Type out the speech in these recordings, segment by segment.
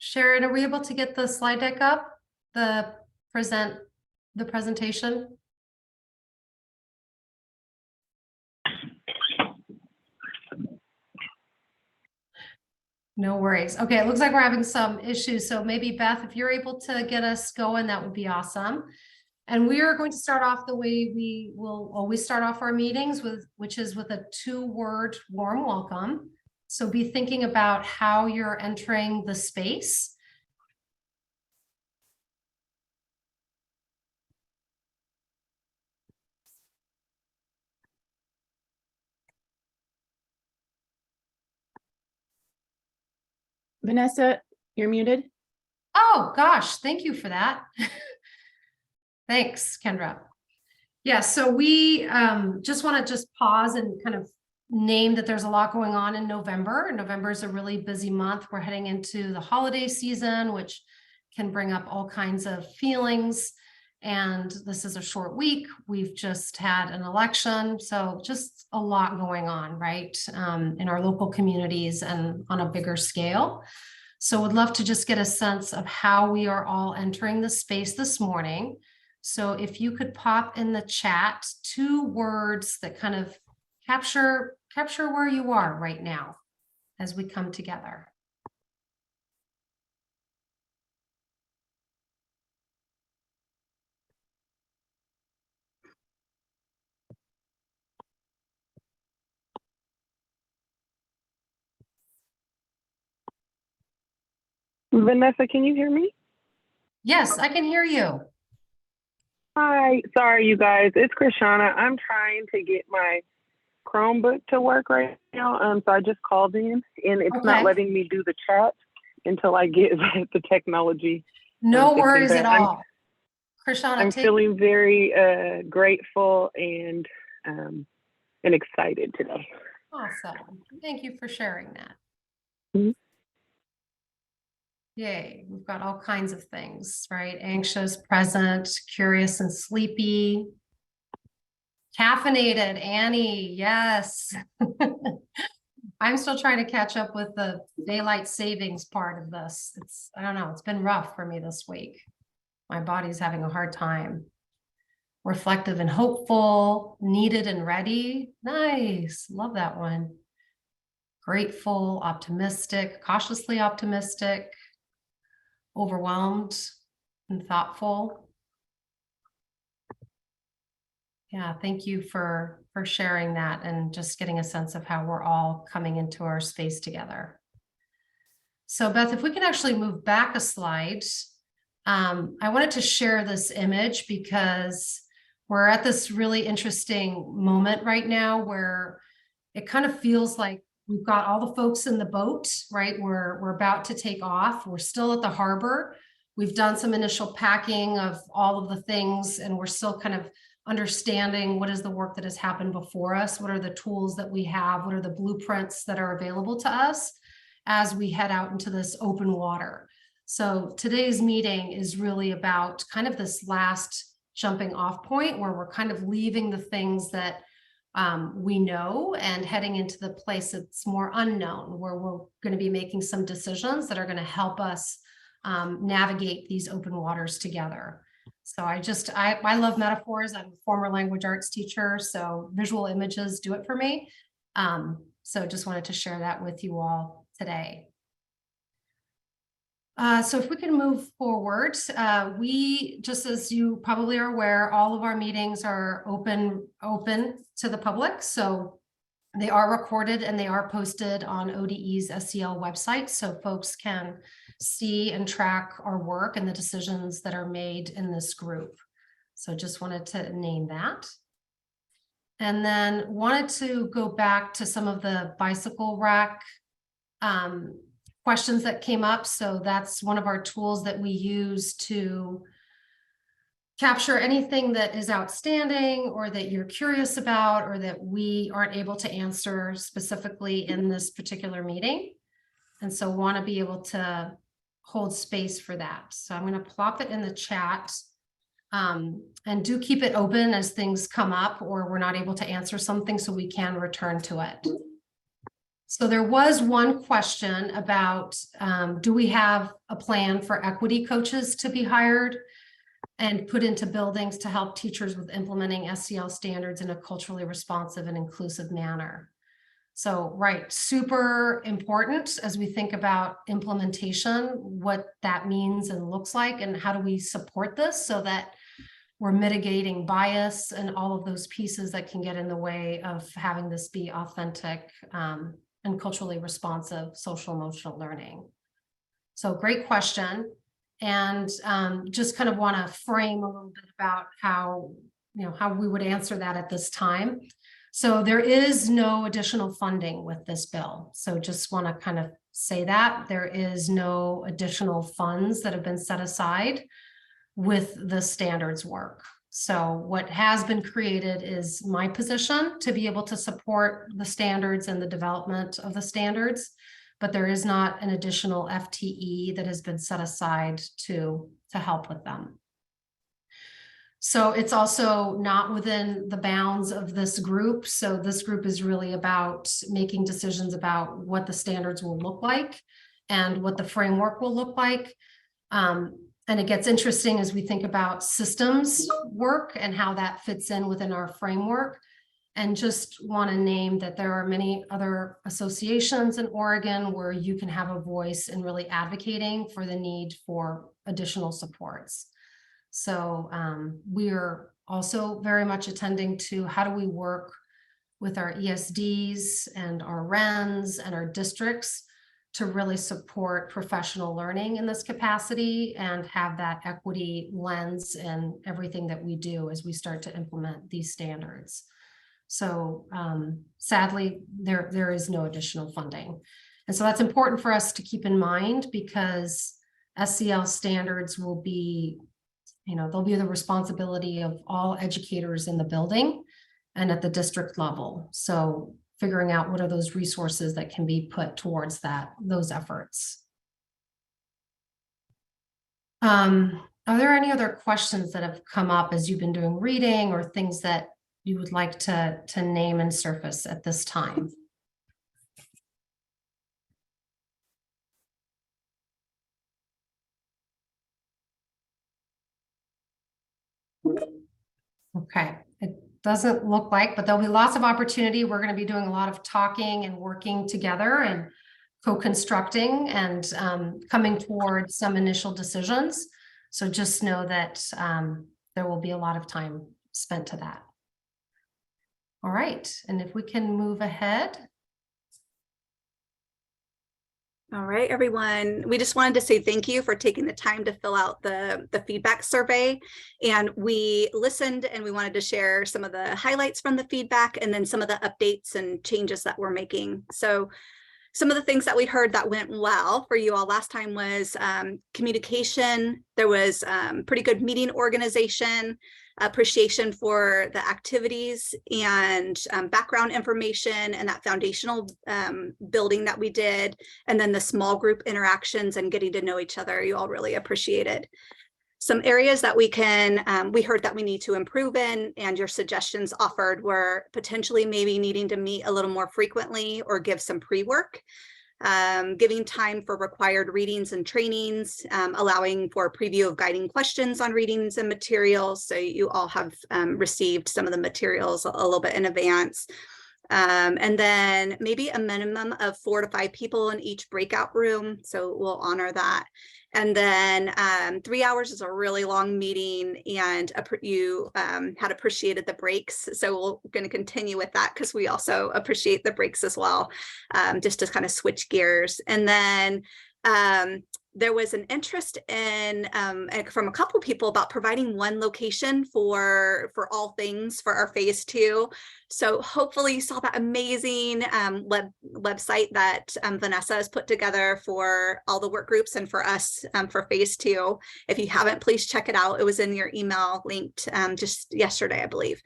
Sharon, are we able to get the slide deck up? The presentation? No worries. Okay, it looks like we're having some issues. So maybe Beth, if you're able to get us going, that would be awesome. And we are going to start off the way we will always start off our meetings with, which is with a 2-word warm welcome. So be thinking about how you're entering the space. Vanessa, you're muted. Oh gosh, thank you for that. Thanks, Kendra. Yeah, so we just want to pause and kind of name that there's a lot going on in November. November is a really busy month. We're heading into the holiday season, which can bring up all kinds of feelings. And this is a short week. We've just had an election. So just a lot going on, right, in our local communities and on a bigger scale. So would love to just get a sense of how we are all entering the space this morning. So if you could pop in the chat 2 words that kind of capture where you are right now as we come together. Vanessa, can you hear me? Yes, I can hear you. Hi, sorry you guys, it's Krishana. I'm trying to get my Chromebook to work right now, so I just called in, and it's not letting me do the chat until I get the technology. No worries at all. Krishana, I'm feeling very grateful and excited today. Awesome. Thank you for sharing that. Mm-hmm. Yay, we've got all kinds of things, right? Anxious, present, curious and sleepy. Caffeinated, Annie, yes. I'm still trying to catch up with the daylight savings part of this. I don't know, it's been rough for me this week. My body's having a hard time. Reflective and hopeful, needed and ready. Nice, love that one. Grateful, optimistic, cautiously optimistic, overwhelmed and thoughtful. Yeah, thank you for sharing that and just getting a sense of how we're all coming into our space together. So Beth, if we can actually move back a slide, I wanted to share this image because we're at this really interesting moment right now where it kind of feels like we've got all the folks in the boat, right? We're about to take off. We're still at the harbor. We've done some initial packing of all of the things, and we're still kind of understanding what is the work that has happened before us, what are the tools that we have, what are the blueprints that are available to us as we head out into this open water. So today's meeting is really about kind of this last jumping off point where we're kind of leaving the things that we know and heading into the place that's more unknown, where we're going to be making some decisions that are going to help us navigate these open waters together. So I love metaphors. I'm a former language arts teacher, so visual images do it for me. So just wanted to share that with you all today. So if we can move forward, we, just as you probably are aware, all of our meetings are open to the public. So they are recorded and they are posted on ODE's SEL website. So folks can see and track our work and the decisions that are made in this group. So just wanted to name that. And then wanted to go back to some of the bicycle rack questions that came up. So that's one of our tools that we use to capture anything that is outstanding or that you're curious about or that we aren't able to answer specifically in this particular meeting. And so want to be able to hold space for that. So I'm going to plop it in the chat and do keep it open as things come up or we're not able to answer something so we can return to it. So there was one question about, do we have a plan for equity coaches to be hired and put into buildings to help teachers with implementing SEL standards in a culturally responsive and inclusive manner? So, right, super important as we think about implementation, what that means and looks like, and how do we support this so that we're mitigating bias and all of those pieces that can get in the way of having this be authentic and culturally responsive social emotional learning. So great question. And just kind of want to frame a little bit about how we would answer that at this time. So there is no additional funding with this bill. So just want to kind of say that there is no additional funds that have been set aside with the standards work. So what has been created is my position to be able to support the standards and the development of the standards, but there is not an additional FTE that has been set aside to help with them. So it's also not within the bounds of this group. So this group is really about making decisions about what the standards will look like and what the framework will look like. And it gets interesting as we think about systems work and how that fits in within our framework. And just want to name that there are many other associations in Oregon where you can have a voice in really advocating for the need for additional supports. So we are also very much attending to how do we work with our ESDs and our RENs and our districts to really support professional learning in this capacity and have that equity lens in everything that we do as we start to implement these standards. So sadly, there is no additional funding. And so that's important for us to keep in mind because SEL standards will be, they'll be the responsibility of all educators in the building and at the district level. So figuring out what are those resources that can be put towards those efforts. Are there any other questions that have come up as you've been doing reading or things that you would like to name and surface at this time? Okay, it doesn't look like, but there'll be lots of opportunity. We're going to be doing a lot of talking and working together and co-constructing and coming towards some initial decisions. So just know that there will be a lot of time spent to that. All right, and if we can move ahead. All right, everyone. We just wanted to say thank you for taking the time to fill out the feedback survey. And we listened and we wanted to share some of the highlights from the feedback and then some of the updates and changes that we're making. So some of the things that we heard that went well for you all last time was communication. There was pretty good meeting organization, appreciation for the activities and background information and that foundational building that we did. And then the small group interactions and getting to know each other, you all really appreciated. Some areas that we heard that we need to improve in and your suggestions offered were potentially maybe needing to meet a little more frequently or give some pre-work, giving time for required readings and trainings, allowing for a preview of guiding questions on readings and materials. So you all have received some of the materials a little bit in advance. And then maybe a minimum of 4 to 5 people in each breakout room. So we'll honor that. And then 3 hours is a really long meeting and you had appreciated the breaks. So we're going to continue with that because we also appreciate the breaks as well, just to kind of switch gears. And then there was an interest in from a couple people about providing one location for all things for our phase 2. So hopefully you saw that amazing website that Vanessa has put together for all the work groups and for us for phase 2. If you haven't, please check it out. It was in your email linked just yesterday, I believe.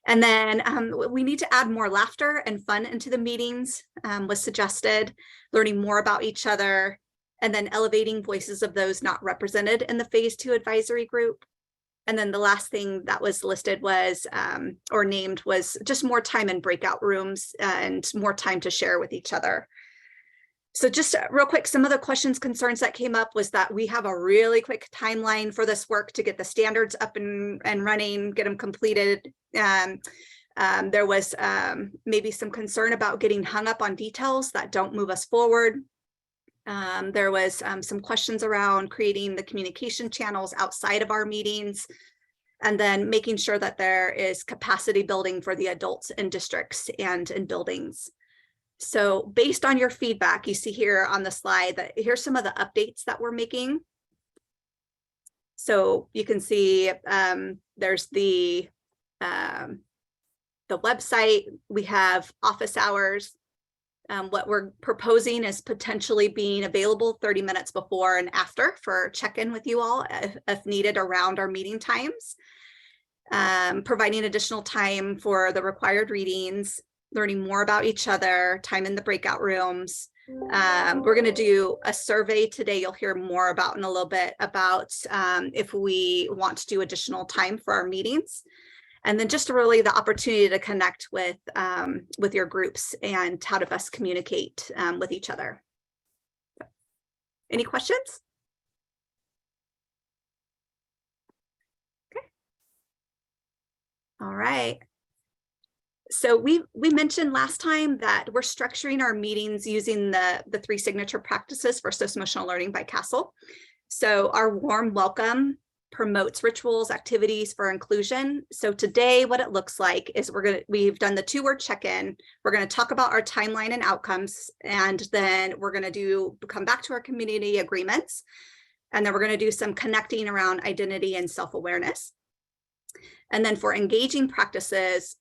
And then we need to add more laughter and fun into the meetings was suggested, learning more about each other, and then elevating voices of those not represented in the phase 2 advisory group. And then the last thing that was listed was, or named, was just more time in breakout rooms and more time to share with each other. So just real quick, some of the questions, concerns that came up was that we have a really quick timeline for this work to get the standards up and running, get them completed. There was maybe some concern about getting hung up on details that don't move us forward. There was some questions around creating the communication channels outside of our meetings, and then making sure that there is capacity building for the adults in districts and in buildings. So based on your feedback, you see here on the slide that here's some of the updates that we're making. So you can see there's the website, we have office hours. What we're proposing is potentially being available 30 minutes before and after for check-in with you all if needed around our meeting times. Providing additional time for the required readings, learning more about each other, time in the breakout rooms. We're going to do a survey today. You'll hear more about in a little bit about if we want to do additional time for our meetings. And then just really the opportunity to connect with your groups and how to best communicate with each other. Any questions? Okay. All right. So we mentioned last time that we're structuring our meetings using the 3 signature practices for socio-emotional learning by CASEL. So our warm welcome promotes rituals, activities for inclusion. So today what it looks like is we've done the 2-word check-in. We're going to talk about our timeline and outcomes, and then we're going to come back to our community agreements. And then we're going to do some connecting around identity and self-awareness. And then for engaging practices,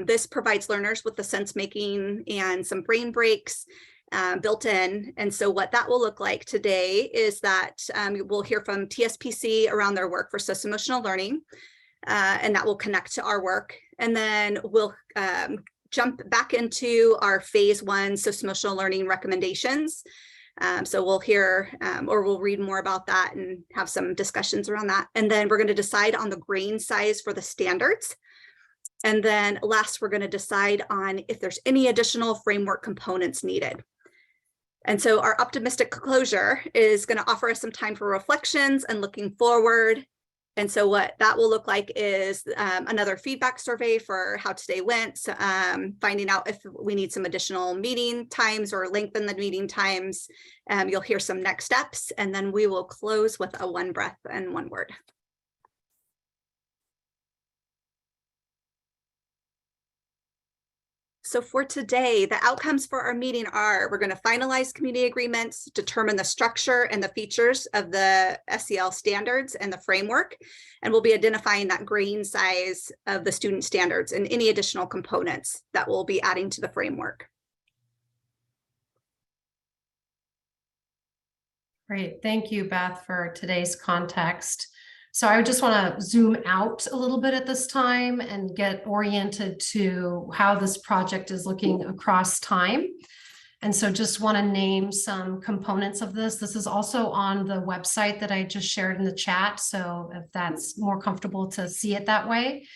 this provides learners with the sense making and some brain breaks built in. And so what that will look like today is that we'll hear from TSPC around their work for socio-emotional learning, and that will connect to our work. And then we'll jump back into our phase 1 socio-emotional learning recommendations. So we'll hear or we'll read more about that and have some discussions around that. And then we're going to decide on the grain size for the standards. And then last, we're going to decide on if there's any additional framework components needed. And so our optimistic closure is going to offer us some time for reflections and looking forward. And so what that will look like is another feedback survey for how today went, finding out if we need some additional meeting times or lengthen the meeting times. You'll hear some next steps, and then we will close with a 1 breath and 1 word. So for today, the outcomes for our meeting are, we're going to finalize community agreements, determine the structure and the features of the SEL standards and the framework, and we'll be identifying that grain size of the student standards and any additional components that we'll be adding to the framework. Great. Thank you, Beth, for today's context. So I just want to zoom out a little bit at this time and get oriented to how this project is looking across time. And so just want to name some components of this. This is also on the website that I just shared in the chat. So if that's more comfortable to see it that way.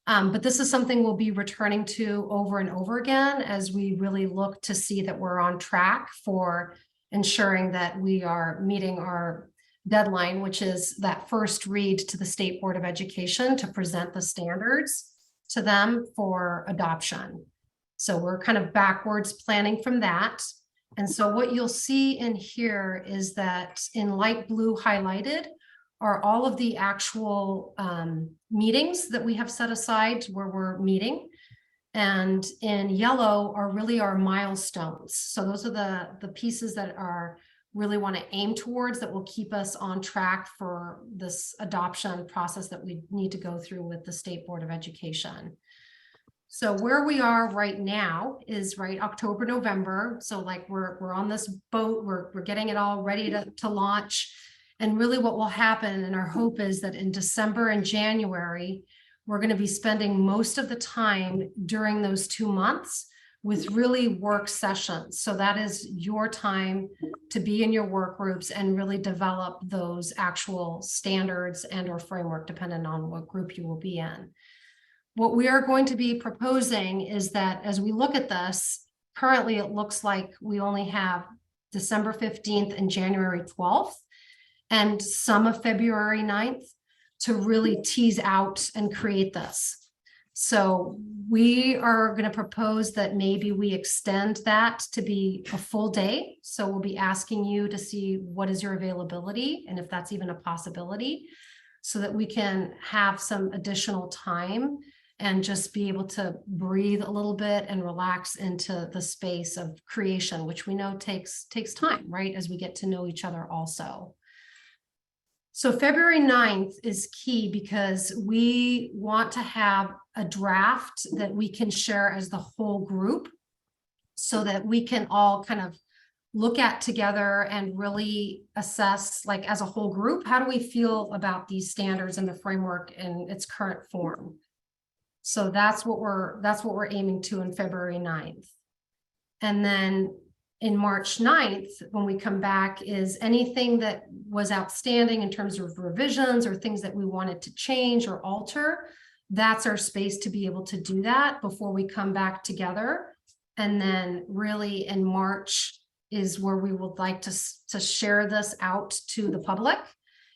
But this is something we'll be returning to over and over again as we really look to see that we're on track for ensuring that we are meeting our deadline, which is that first read to the State Board of Education to present the standards to them for adoption. So we're kind of backwards planning from that. And so what you'll see in here is that in light blue highlighted are all of the actual meetings that we have set aside where we're meeting. And in yellow are really our milestones. So those are the pieces that are really want to aim towards that will keep us on track for this adoption process that we need to go through with the State Board of Education. So where we are right now is October, November. So like we're on this boat, we're getting it all ready to launch. And really what will happen, and our hope is that in December and January, we're going to be spending most of the time during those 2 months with really work sessions. So that is your time to be in your work groups and really develop those actual standards and or framework, depending on what group you will be in. What we are going to be proposing is that as we look at this, currently it looks like we only have December 15th and January 12th and some of February 9th to really tease out and create this. So we are going to propose that maybe we extend that to be a full day. So we'll be asking you to see what is your availability and if that's even a possibility, so that we can have some additional time and just be able to breathe a little bit and relax into the space of creation, which we know takes time, right? As we get to know each other also. So February 9th is key because we want to have a draft that we can share as the whole group so that we can all kind of look at together and really assess, like as a whole group, how do we feel about these standards and the framework in its current form? So that's what we're aiming to in February 9th. And then in March 9th, when we come back, is anything that was outstanding in terms of revisions or things that we wanted to change or alter. That's our space to be able to do that before we come back together. And then really in March is where we would like to share this out to the public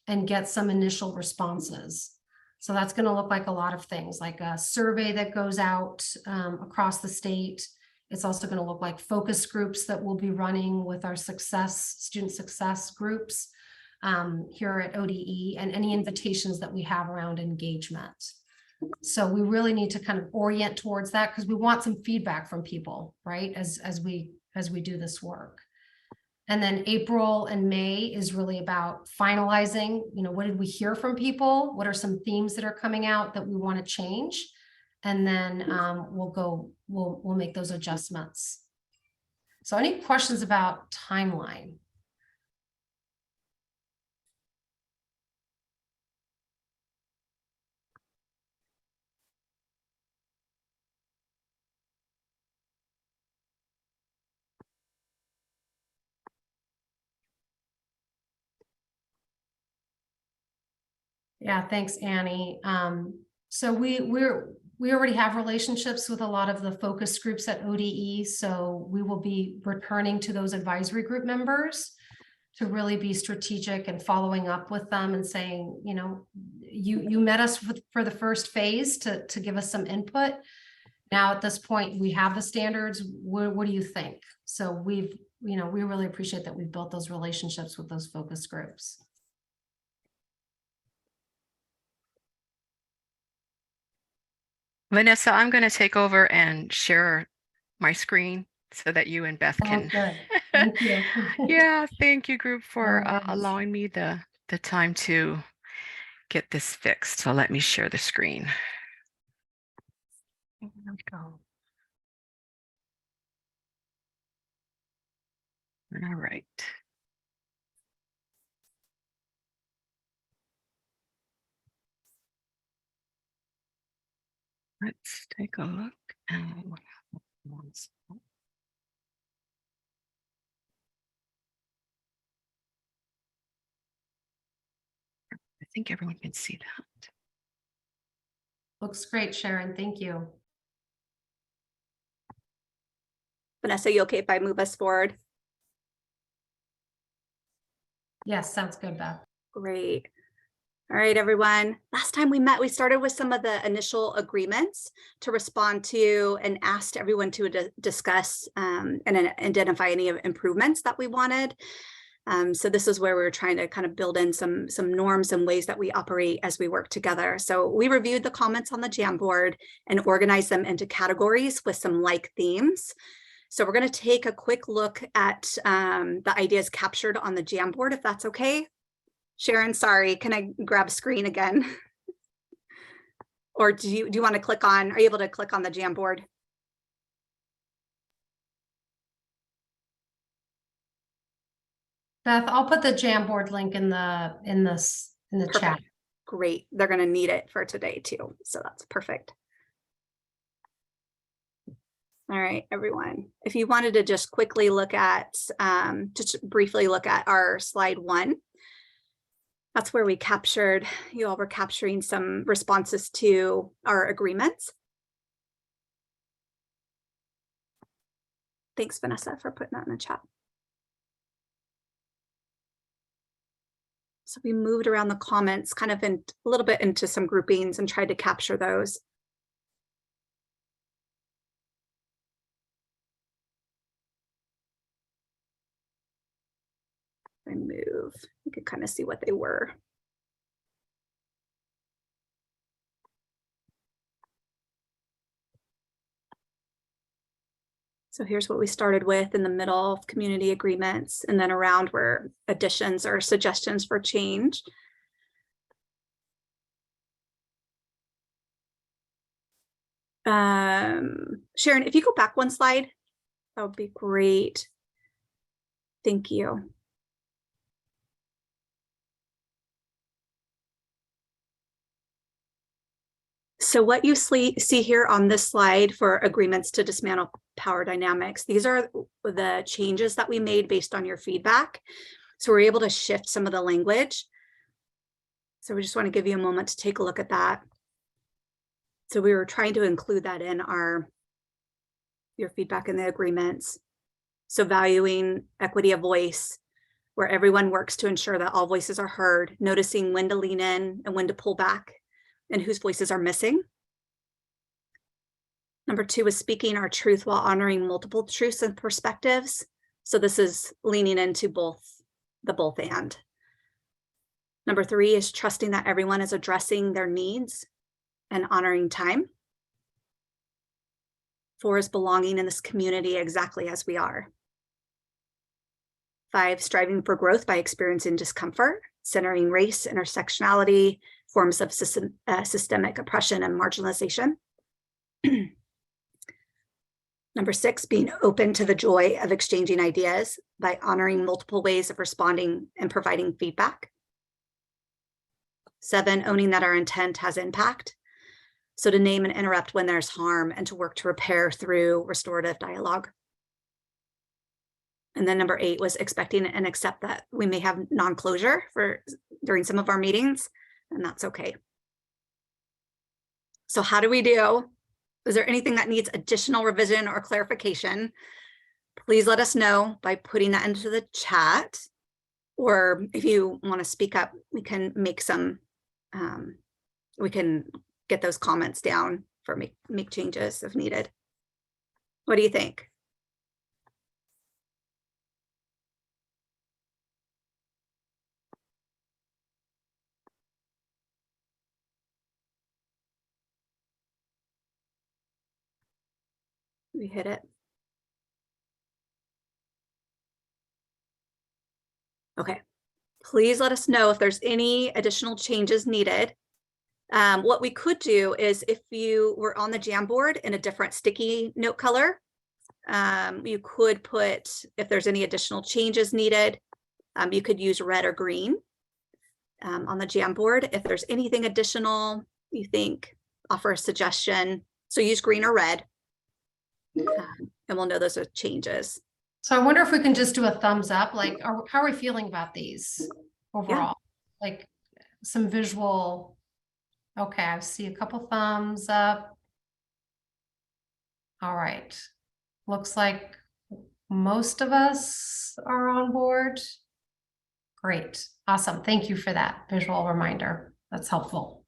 and get some initial responses. So that's going to look like a lot of things, like a survey that goes out across the state. It's also going to look like focus groups that we'll be running with our student success groups here at ODE, and any invitations that we have around engagement. So we really need to kind of orient towards that because we want some feedback from people, right? As we do this work. And then April and May is really about finalizing, what did we hear from people? What are some themes that are coming out that we want to change? And then we'll make those adjustments. So any questions about timeline? Yeah, thanks, Annie. So we already have relationships with a lot of the focus groups at ODE, so we will be returning to those advisory group members to really be strategic and following up with them and saying, you met us for the first phase to give us some input. Now at this point, we have the standards. What do you think? So we really appreciate that we've built those relationships with those focus groups. Vanessa, I'm going to take over and share my screen so that you and Beth can. Good. Thank you. Yeah, thank you, group, for No worries. allowing me the time to get this fixed. So let me share the screen. There we go. All right. Let's take a look. I think everyone can see that. Looks great, Sharon. Thank you. Vanessa, you okay if I move us forward? Yes, sounds good, Beth. Great. All right, everyone. Last time we met, we started with some of the initial agreements to respond to and asked everyone to discuss and identify any improvements that we wanted. So this is where we were trying to kind of build in some norms and ways that we operate as we work together. So we reviewed the comments on the Jamboard and organized them into categories with some like themes. So we're going to take a quick look at the ideas captured on the Jamboard, if that's okay. Sharon, sorry, can I grab screen again? Or do you want to click on, are you able to click on the Jamboard? Beth, I'll put the Jamboard link in the Perfect. chat. Great. They're going to need it for today too. So that's perfect. All right, everyone. If you wanted to just quickly look at, just briefly look at our slide 1. That's where we captured, you all were capturing some responses to our agreements. Thanks, Vanessa, for putting that in the chat. So we moved around the comments kind of in a little bit into some groupings and tried to capture those. I move, you can kind of see what they were. So here's what we started with in the middle of community agreements, and then around were additions or suggestions for change. Sharon, if you go back one slide, that would be great. Thank you. So what you see here on this slide for agreements to dismantle power dynamics, these are the changes that we made based on your feedback. So we're able to shift some of the language. So we just want to give you a moment to take a look at that. So we were trying to include that in your feedback in the agreements. So valuing equity of voice, where everyone works to ensure that all voices are heard, noticing when to lean in and when to pull back, and whose voices are missing. Number 2 is speaking our truth while honoring multiple truths and perspectives. So this is leaning into both and. Number 3 is trusting that everyone is addressing their needs and honoring time. 4 is belonging in this community exactly as we are. 5, striving for growth by experiencing discomfort, centering race, intersectionality, forms of systemic oppression and marginalization. Number 6, being open to the joy of exchanging ideas by honoring multiple ways of responding and providing feedback. 7, owning that our intent has impact. So to name and interrupt when there's harm and to work to repair through restorative dialogue. And then number 8 was expecting and accept that we may have non-closure during some of our meetings, and that's okay. So how do we do? Is there anything that needs additional revision or clarification? Please let us know by putting that into the chat, or if you want to speak up, we can make some, we can get those comments down for make changes if needed. What do you think? We hit it. Okay, please let us know if there's any additional changes needed. What we could do is if you were on the Jamboard in a different sticky note color, you could put, if there's any additional changes needed, you could use red or green on the Jamboard. If there's anything additional you think, offer a suggestion. So use green or red. And we'll know those are changes. So I wonder if we can just do a thumbs up, like, how are we feeling about these overall? Yeah. Like some visual. Okay, I see a couple thumbs up. All right. Looks like most of us are on board. Great. Awesome. Thank you for that visual reminder. That's helpful.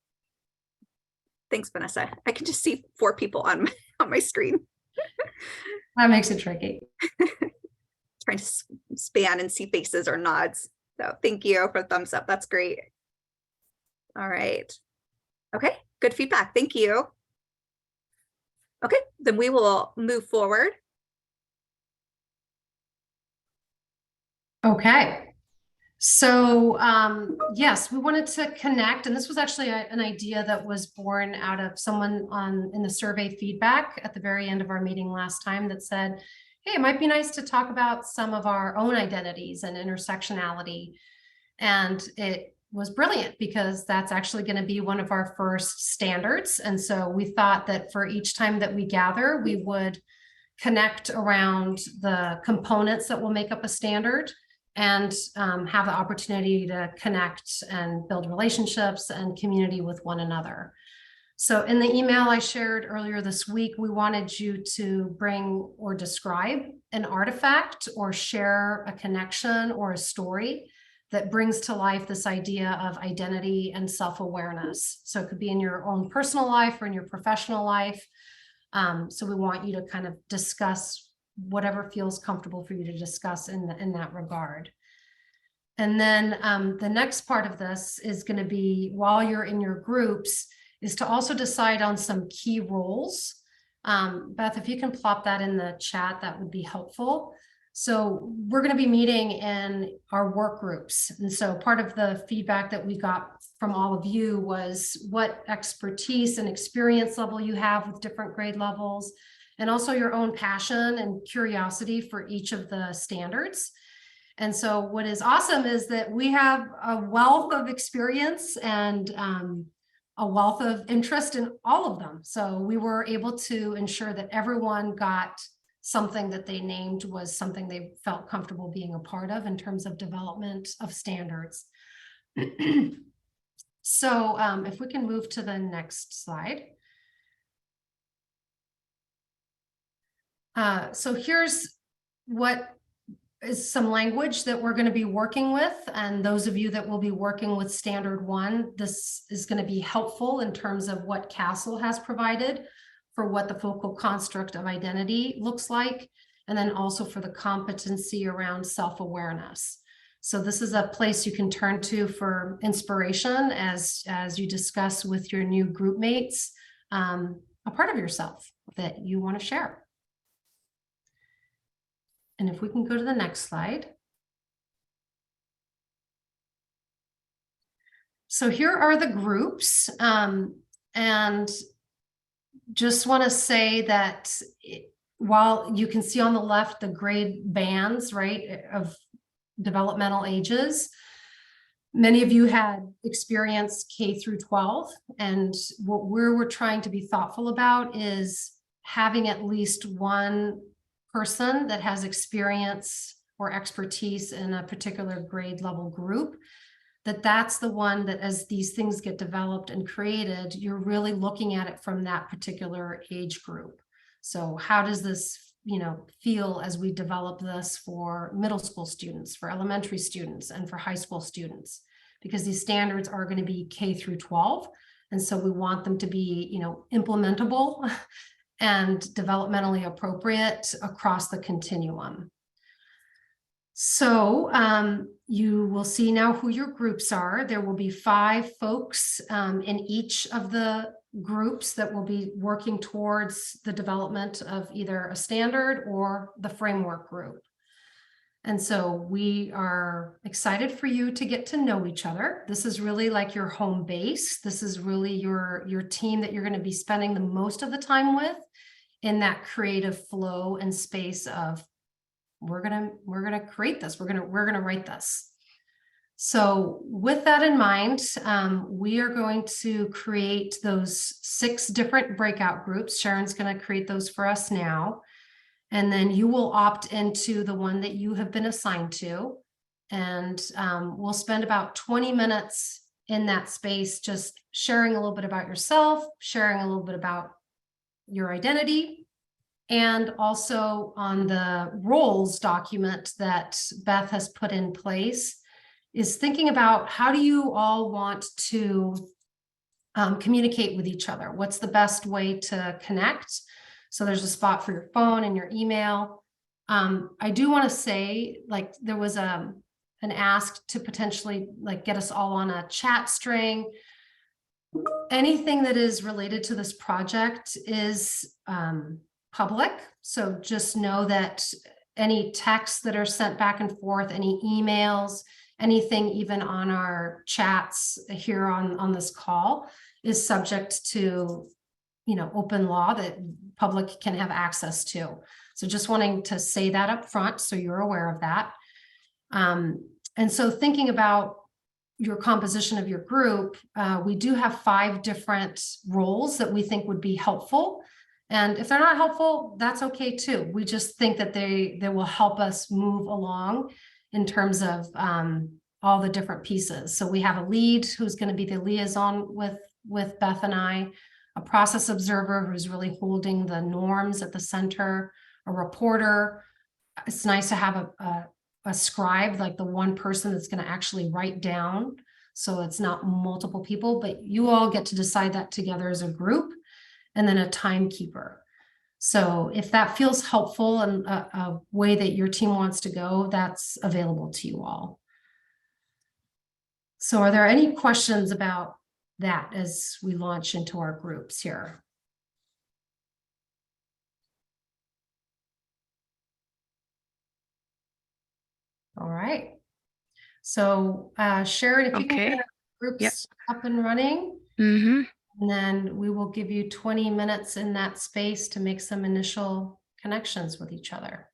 Thanks, Vanessa. I can just see 4 people on my screen. That makes it tricky. Trying to span and see faces or nods. So thank you for the thumbs up. That's great. All right. Okay, good feedback. Thank you. Okay, then we will move forward. Okay. So yes, we wanted to connect, and this was actually an idea that was born out of someone in the survey feedback at the very end of our meeting last time that said, hey, it might be nice to talk about some of our own identities and intersectionality. And it was brilliant because that's actually going to be one of our first standards. And so we thought that for each time that we gather, we would connect around the components that will make up a standard, and have the opportunity to connect and build relationships and community with one another. So in the email I shared earlier this week, we wanted you to bring or describe an artifact or share a connection or a story that brings to life this idea of identity and self-awareness. So it could be in your own personal life or in your professional life. So we want you to kind of discuss whatever feels comfortable for you to discuss in that regard. And then the next part of this is going to be, while you're in your groups, is to also decide on some key roles. Beth, if you can plop that in the chat, that would be helpful. So we're going to be meeting in our work groups. And so part of the feedback that we got from all of you was what expertise and experience level you have with different grade levels, and also your own passion and curiosity for each of the standards. And so what is awesome is that we have a wealth of experience and a wealth of interest in all of them. So we were able to ensure that everyone got something that they named was something they felt comfortable being a part of in terms of development of standards. So if we can move to the next slide. So here's what is some language that we're going to be working with. And those of you that will be working with Standard 1, this is going to be helpful in terms of what CASEL has provided for what the focal construct of identity looks like, and then also for the competency around self-awareness. So this is a place you can turn to for inspiration as you discuss with your new group mates a part of yourself that you want to share. And if we can go to the next slide. So here are the groups, and just want to say that while you can see on the left the grade bands, right, of developmental ages, many of you had experienced K through 12, and what we're trying to be thoughtful about is having at least one person that has experience or expertise in a particular grade level group, that's the one that as these things get developed and created, you're really looking at it from that particular age group. So how does this, feel as we develop this for middle school students, for elementary students, and for high school students? Because these standards are going to be K through 12. And so we want them to be, implementable and developmentally appropriate across the continuum. So you will see now who your groups are. There will be 5 folks in each of the groups that will be working towards the development of either a standard or the framework group. And so we are excited for you to get to know each other. This is really like your home base. This is really your team that you're going to be spending the most of the time with in that creative flow and space of we're gonna create this. We're gonna write this. So with that in mind, we are going to create those 6 different breakout groups. Sharon's going to create those for us now. And then you will opt into the one that you have been assigned to. And we'll spend about 20 minutes in that space, just sharing a little bit about yourself, sharing a little bit about your identity, and also on the roles document that Beth has put in place is thinking about how do you all want to communicate with each other? What's the best way to connect? So there's a spot for your phone and your email. I do want to say, like, there was an ask to potentially get us all on a chat string. Anything that is related to this project is public. So just know that any texts that are sent back and forth, any emails, anything even on our chats here on this call is subject to, open law that public can have access to. So just wanting to say that up front so you're aware of that. And so thinking about your composition of your group, we do have 5 different roles that we think would be helpful And if they're not helpful, that's okay too. We just think that they will help us move along in terms of all the different pieces. So we have a lead who's going to be the liaison with Beth and I, a process observer who's really holding the norms at the center, a reporter. It's nice to have a scribe, like the one person that's going to actually write down. So it's not multiple people, but you all get to decide that together as a group, and then a timekeeper. So if that feels helpful and a way that your team wants to go, that's available to you all. So are there any questions about that as we launch into our groups here? All right. So Sharon, if you can get our groups up and running, and then we will give you 20 minutes in that space to make some initial connections with each other.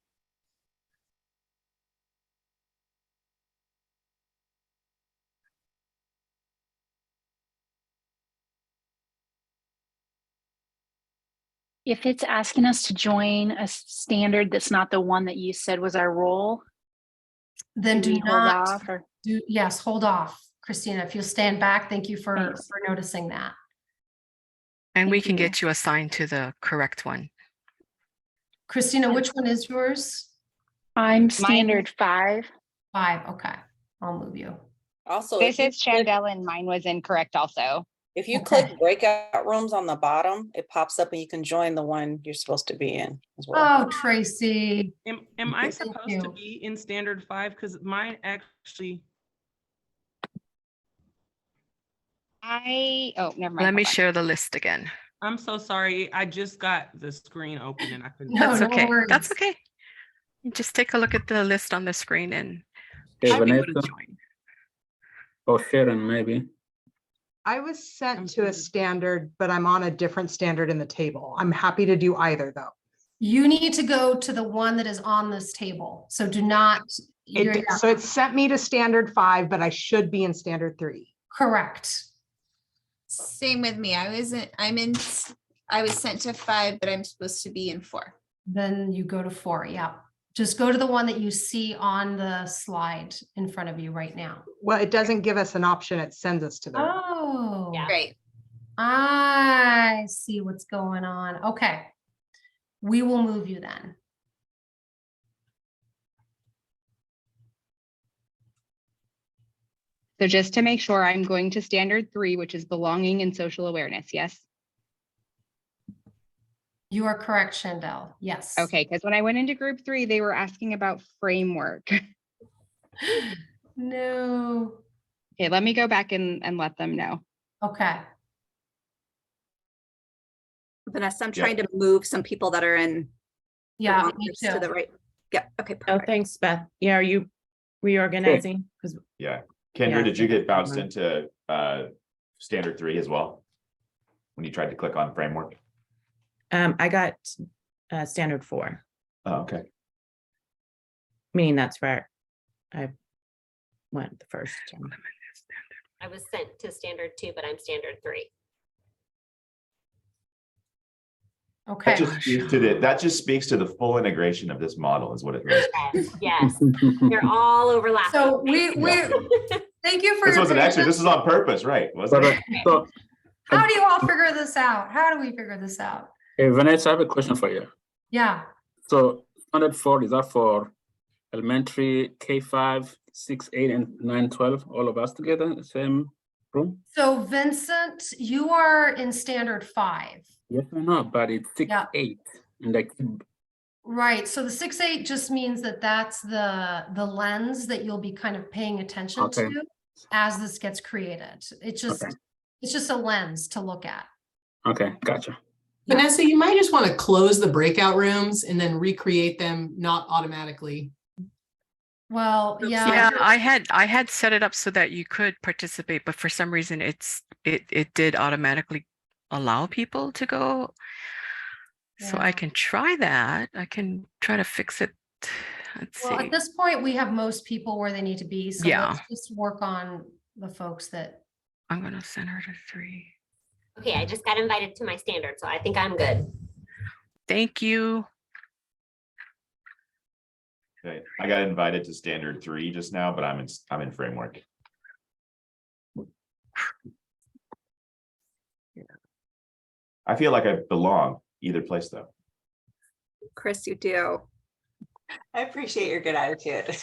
If it's asking us to join a standard that's not the one that you said was our role, then do hold not off or yes, hold off, Christina. If you'll stand back, thank you for noticing that. And we can get you assigned to the correct one. Christina, which one is yours? I'm standard 5. 5, okay. I'll move you. Also, This is Chandel and mine was incorrect also. if you click breakout rooms on the bottom, it pops up and you can join the one you're supposed to be in as well. Oh, Tracy. Am I supposed to be in standard 5? Because mine actually. Oh, never mind. Let me share the list again. I'm so sorry. I just got the screen open and I couldn't. No, That's okay. worries. That's okay. Just take a look at the list on the screen and Vanessa join. or Sharon, maybe. I was sent to a standard, but I'm on a different standard in the table. I'm happy to do either though. You need to go to the one that is on this table. So do not. So it sent me to standard 5, but I should be in standard 3. Correct. Same with me. I was sent to 5, but I'm supposed to be in 4. Then you go to 4. Yeah. Just go to the one that you see on the slide in front of you right now. Well, it doesn't give us an option. It sends us to the. Oh, Yeah. Great. I see what's going on. Okay. We will move you then. So just to make sure, I'm going to standard 3, which is belonging and social awareness. Yes. You are correct, Chandel. Yes. Okay, because when I went into group 3, they were asking about framework. No. Okay, let me go back and let them know. Okay. Vanessa, I'm trying to move some people that are in. Yeah, me to too. the right. Yeah. Okay. Oh, Perfect. thanks, Beth. Yeah, are you reorganizing? Because Kendra, did you get bounced into standard 3 as well when you tried to click on framework? I got standard 4. Oh, okay. Meaning that's where I went the first time. I was sent to standard 2, but I'm standard 3. Okay. That just speaks to the full integration of this model is what it is. Yes, they're all overlapping. So we thank you for this wasn't actually, this is on purpose, right? Wasn't it? So, how do you all figure this out? How do we figure this out? hey, Vanessa, I have a question for you. Yeah. So standard 4, is that for elementary, K5, 6, 8, and 9, 12, all of us together in the same room? So Vincent, you are in standard 5. Yes, I know, but it's 6, 8, and like. Right. So the 6-8 just means that that's the lens that you'll be kind of paying attention to as this gets created. It's just a lens to look at. Okay, gotcha. Vanessa, you might just want to close the breakout rooms and then recreate them, not automatically. Well, yeah. Yeah, I had set it up so that you could participate, but for some reason it did automatically allow people to go. So I can try that. I can try to fix it. Let's see. At this point, we have most people where they need to be. So let's just work on the folks that. I'm going to send her to 3. Okay, I just got invited to my standard, so I think I'm good. Thank you. Okay, I got invited to standard 3 just now, but I'm in framework. I feel like I belong either place though. Chris, you do. I appreciate your good attitude.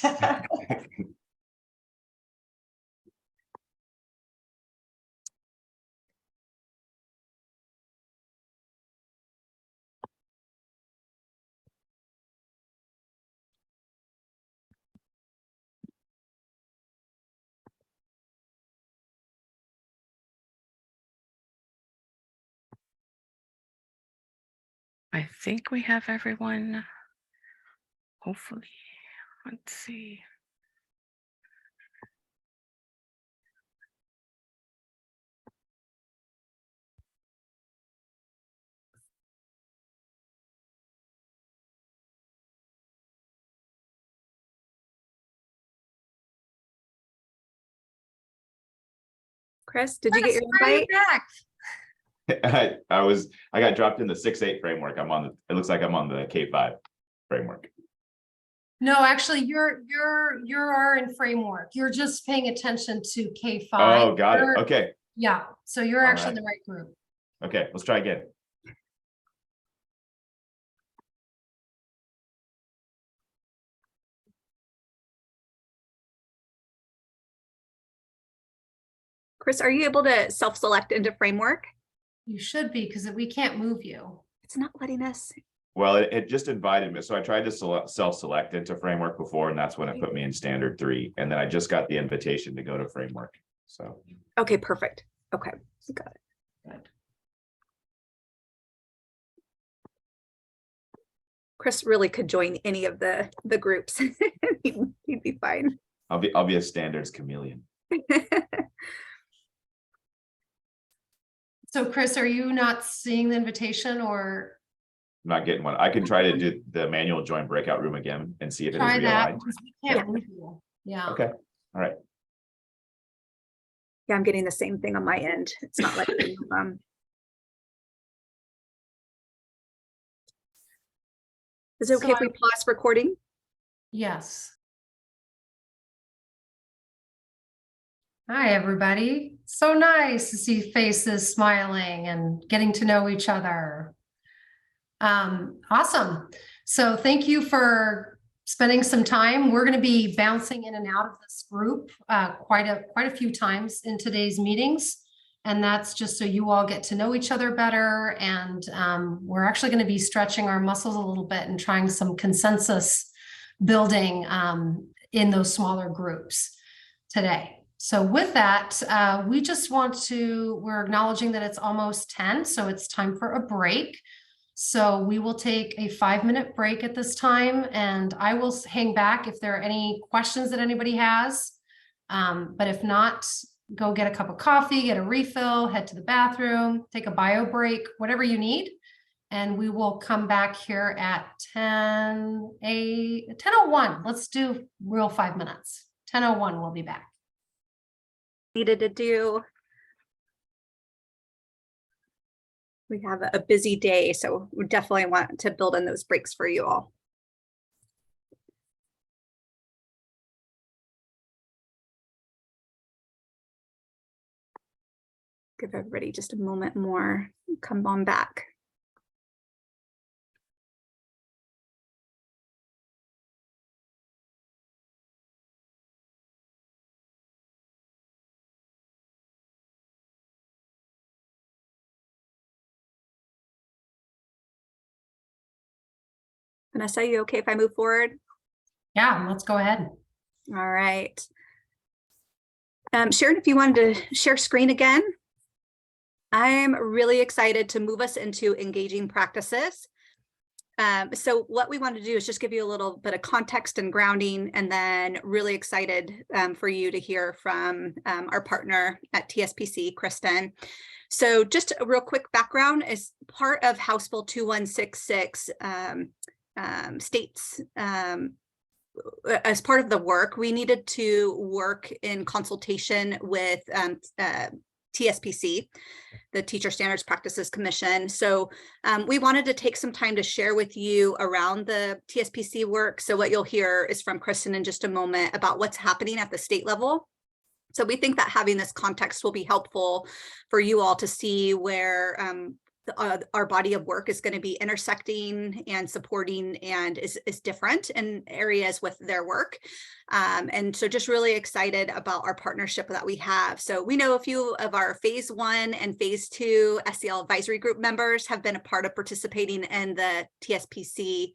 I think we have everyone. Hopefully. Let's see. Chris, did you get your invite? I got dropped in the 6-8 framework. It looks like I'm on the K5 framework. No, actually, you're in framework. You're just paying attention to K5. Oh, got it. Okay. Yeah, so you're All actually in right. the right group. Okay, let's try again. Chris, are you able to self-select into framework? You should be, because we can't move you. It's not letting us. Well, it just invited me. So I tried to self-select into framework before, and that's when it put me in standard 3. And then I just got the invitation to go to framework. So. Okay, perfect. Okay, got it. Good. Chris really could join any of the groups. He'd be fine. I'll be a standards chameleon. So Chris, are you not seeing the invitation, or? I'm not getting one. I can try to do the manual join breakout room again and see if it is Try that, realigned. because we can't move you. Yeah. Okay. All right. Yeah, I'm getting the same thing on my end. It's not letting me. Is it okay if we pause recording? Yes. Hi, everybody. So nice to see faces smiling and getting to know each other. Awesome. So thank you for spending some time. We're going to be bouncing in and out of this group quite a few times in today's meetings. And that's just so you all get to know each other better. And we're actually going to be stretching our muscles a little bit and trying some consensus building in those smaller groups today. So with that, we're acknowledging that it's almost 10, so it's time for a break. So we will take a 5-minute break at this time, and I will hang back if there are any questions that anybody has. But if not, go get a cup of coffee, get a refill, head to the bathroom, take a bio break, whatever you need. And we will come back here at 10:01. Let's do real 5 minutes. 10:01, we'll be back. Needed to do. We have a busy day, so we definitely want to build in those breaks for you all. Give everybody just a moment more. Come on back. Vanessa, you okay if I move forward? Yeah, let's go ahead. All right. Sharon, if you wanted to share screen again. I'm really excited to move us into engaging practices. So what we want to do is just give you a little bit of context and grounding, and then really excited for you to hear from our partner at TSPC, Kristen. So just a real quick background, as part of House Bill 2166 states, as part of the work, we needed to work in consultation with TSPC, the Teacher Standards Practices Commission. So we wanted to take some time to share with you around the TSPC work. So what you'll hear is from Kristen in just a moment about what's happening at the state level. So we think that having this context will be helpful for you all to see where our body of work is going to be intersecting and supporting and is different in areas with their work. And so just really excited about our partnership that we have. So we know a few of our phase 1 and phase 2 SEL Advisory Group members have been a part of participating in the TSPC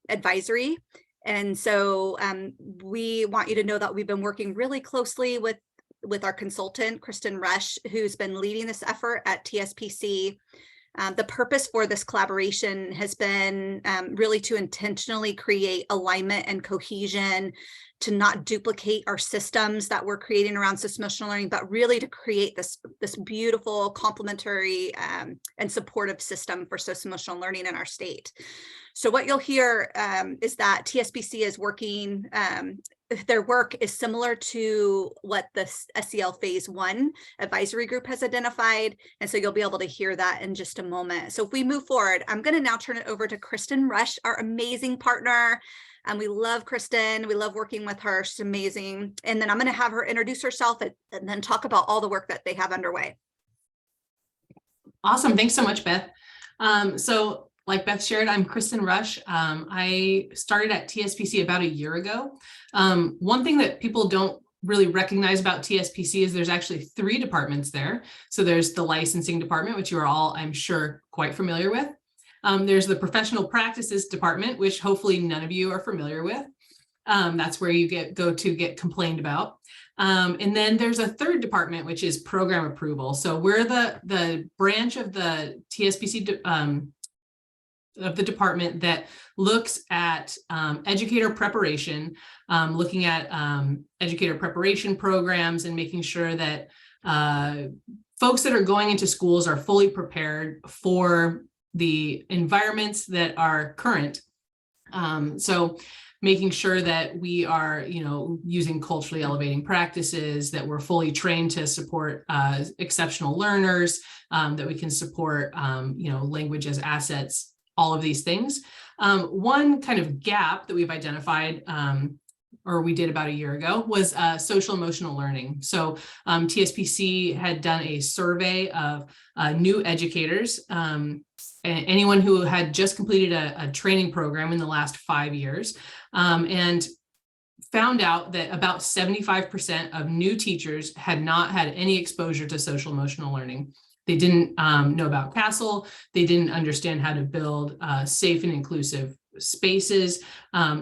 advisory. And so we want you to know that we've been working really closely with our consultant, Kristen Rush, who's been leading this effort at TSPC. The purpose for this collaboration has been really to intentionally create alignment and cohesion, to not duplicate our systems that we're creating around social learning, but really to create this beautiful complementary and supportive system for social learning in our state. So what you'll hear is that TSPC is working, their work is similar to what the SEL Phase 1 Advisory Group has identified. And so you'll be able to hear that in just a moment. So if we move forward, I'm going to now turn it over to Kristen Rush, our amazing partner. And we love Kristen. We love working with her. She's amazing. And then I'm going to have her introduce herself and then talk about all the work that they have underway. Awesome. Thanks so much, Beth. So like Beth shared, I'm Kristen Rush. I started at TSPC about a year ago. One thing that people don't really recognize about TSPC is there's actually 3 departments there. So there's the licensing department, which you are all, I'm sure, quite familiar with. There's the professional practices department, which hopefully none of you are familiar with. That's where you go to get complained about. And then there's a 3rd department, which is program approval. So we're the branch of the TSPC of the department that looks at educator preparation, looking at educator preparation programs and making sure that folks that are going into schools are fully prepared for the environments that are current. So making sure that we are, using culturally elevating practices, that we're fully trained to support exceptional learners, that we can support, language as assets, all of these things. One kind of gap that we've identified, or we did about a year ago, was social emotional learning. So TSPC had done a survey of new educators, anyone who had just completed a training program in the last 5 years, and found out that about 75% of new teachers had not had any exposure to social emotional learning. They didn't know about CASEL. They didn't understand how to build safe and inclusive spaces.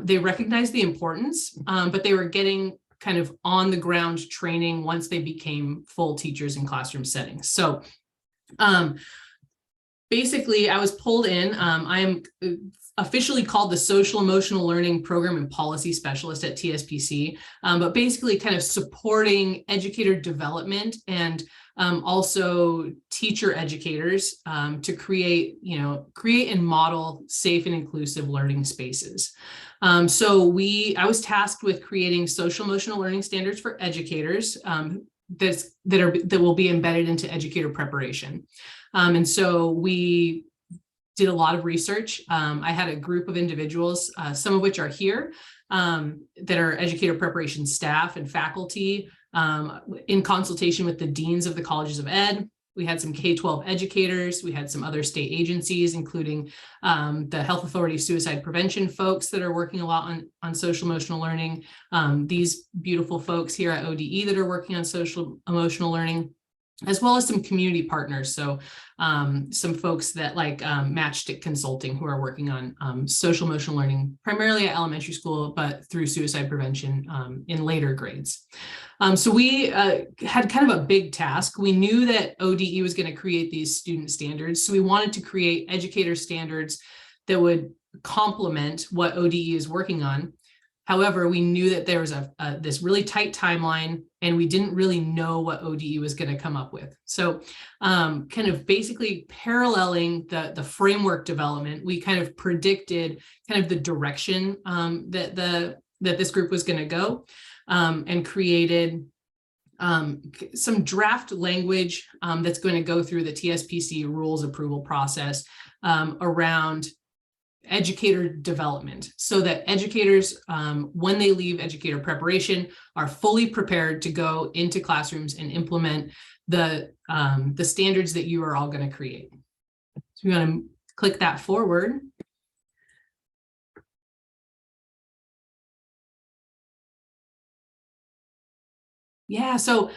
They recognized the importance, but they were getting kind of on the ground training once they became full teachers in classroom settings. So basically, I was pulled in. I am officially called the Social Emotional Learning Program and Policy Specialist at TSPC, but basically kind of supporting educator development and also teacher educators to create and model safe and inclusive learning spaces. So I was tasked with creating social emotional learning standards for educators that will be embedded into educator preparation. And so we did a lot of research. I had a group of individuals, some of which are here, that are educator preparation staff and faculty, in consultation with the deans of the colleges of ed. We had some K-12 educators. We had some other state agencies, including the Health Authority Suicide Prevention folks that are working a lot on social emotional learning. These beautiful folks here at ODE that are working on social emotional learning, as well as some community partners. So some folks that like Matchstick Consulting, who are working on social emotional learning, primarily at elementary school, but through suicide prevention in later grades. So we had kind of a big task. We knew that ODE was going to create these student standards. So we wanted to create educator standards that would complement what ODE is working on. However, we knew that there was this really tight timeline, and we didn't really know what ODE was going to come up with. So kind of basically paralleling the framework development, we kind of predicted kind of the direction that this group was going to go, and created some draft language that's going to go through the TSPC rules approval process around educator development, so that educators, when they leave educator preparation, are fully prepared to go into classrooms and implement the standards that you are all going to create. So we're going to click that forward. Yeah, so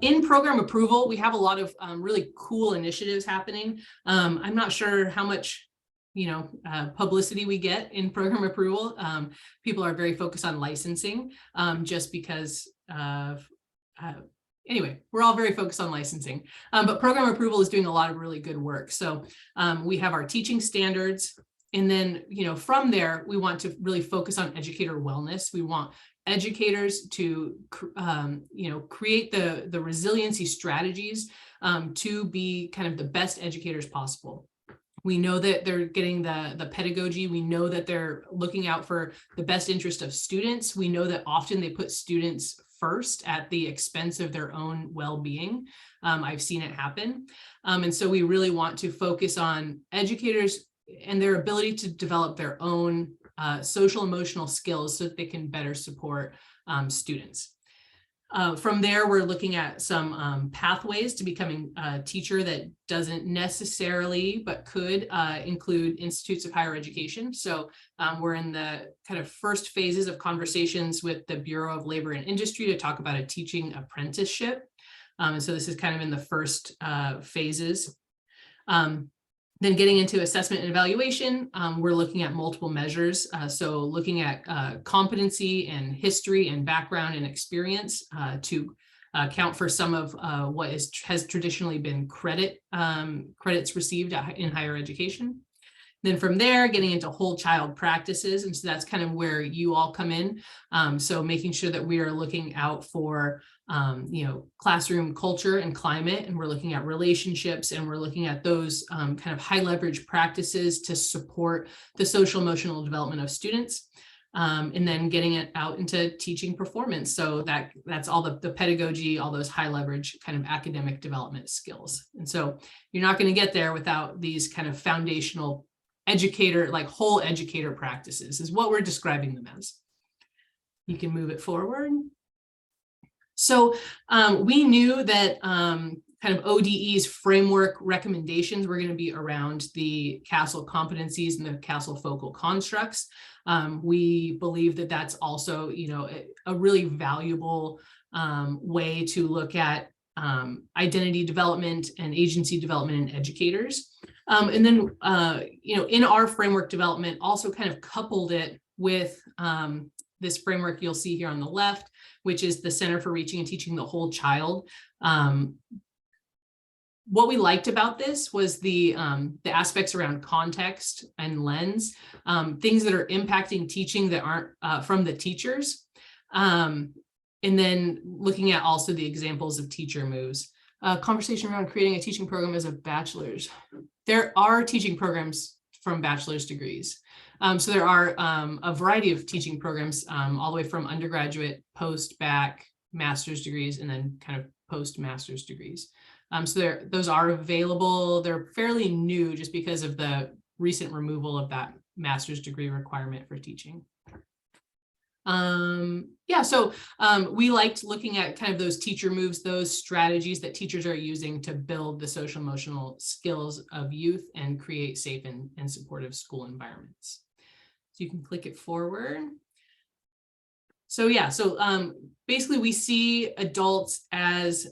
in program approval, we have a lot of really cool initiatives happening. I'm not sure how much publicity we get in program approval. People are very focused on licensing just because of, anyway, we're all very focused on licensing, but program approval is doing a lot of really good work. So we have our teaching standards, and then, from there, we want to really focus on educator wellness. We want educators to, create the resiliency strategies to be kind of the best educators possible. We know that they're getting the pedagogy. We know that they're looking out for the best interest of students. We know that often they put students first at the expense of their own well-being. I've seen it happen. And so we really want to focus on educators and their ability to develop their own social emotional skills so that they can better support students. From there, we're looking at some pathways to becoming a teacher that doesn't necessarily, but could include institutes of higher education. So we're in the kind of first phases of conversations with the Bureau of Labor and Industry to talk about a teaching apprenticeship. And so this is kind of in the first phases. Then getting into assessment and evaluation, we're looking at multiple measures. So looking at competency and history and background and experience to account for some of what has traditionally been credits received in higher education. Then from there, getting into whole child practices. And so that's kind of where you all come in. So making sure that we are looking out for classroom culture and climate, and we're looking at relationships, and we're looking at those kind of high leverage practices to support the social emotional development of students. And then getting it out into teaching performance. So that's all the pedagogy, all those high leverage kind of academic development skills. And so you're not going to get there without these kind of foundational educator, like whole educator practices is what we're describing them as. You can move it forward. So we knew that kind of ODE's framework recommendations were going to be around the CASEL competencies and the CASEL focal constructs. We believe that that's also, a really valuable way to look at identity development and agency development in educators. And then, in our framework development, also kind of coupled it with this framework you'll see here on the left, which is the Center for Reaching and Teaching the Whole Child. What we liked about this was the aspects around context and lens, things that are impacting teaching that aren't from the teachers. And then looking at also the examples of teacher moves. Conversation around creating a teaching program as a bachelor's. There are teaching programs from bachelor's degrees. So there are a variety of teaching programs all the way from undergraduate, post-bac, master's degrees, and then kind of post-master's degrees. So those are available. They're fairly new just because of the recent removal of that master's degree requirement for teaching. So we liked looking at kind of those teacher moves, those strategies that teachers are using to build the social emotional skills of youth and create safe and supportive school environments. So you can click it forward. So basically we see adults as,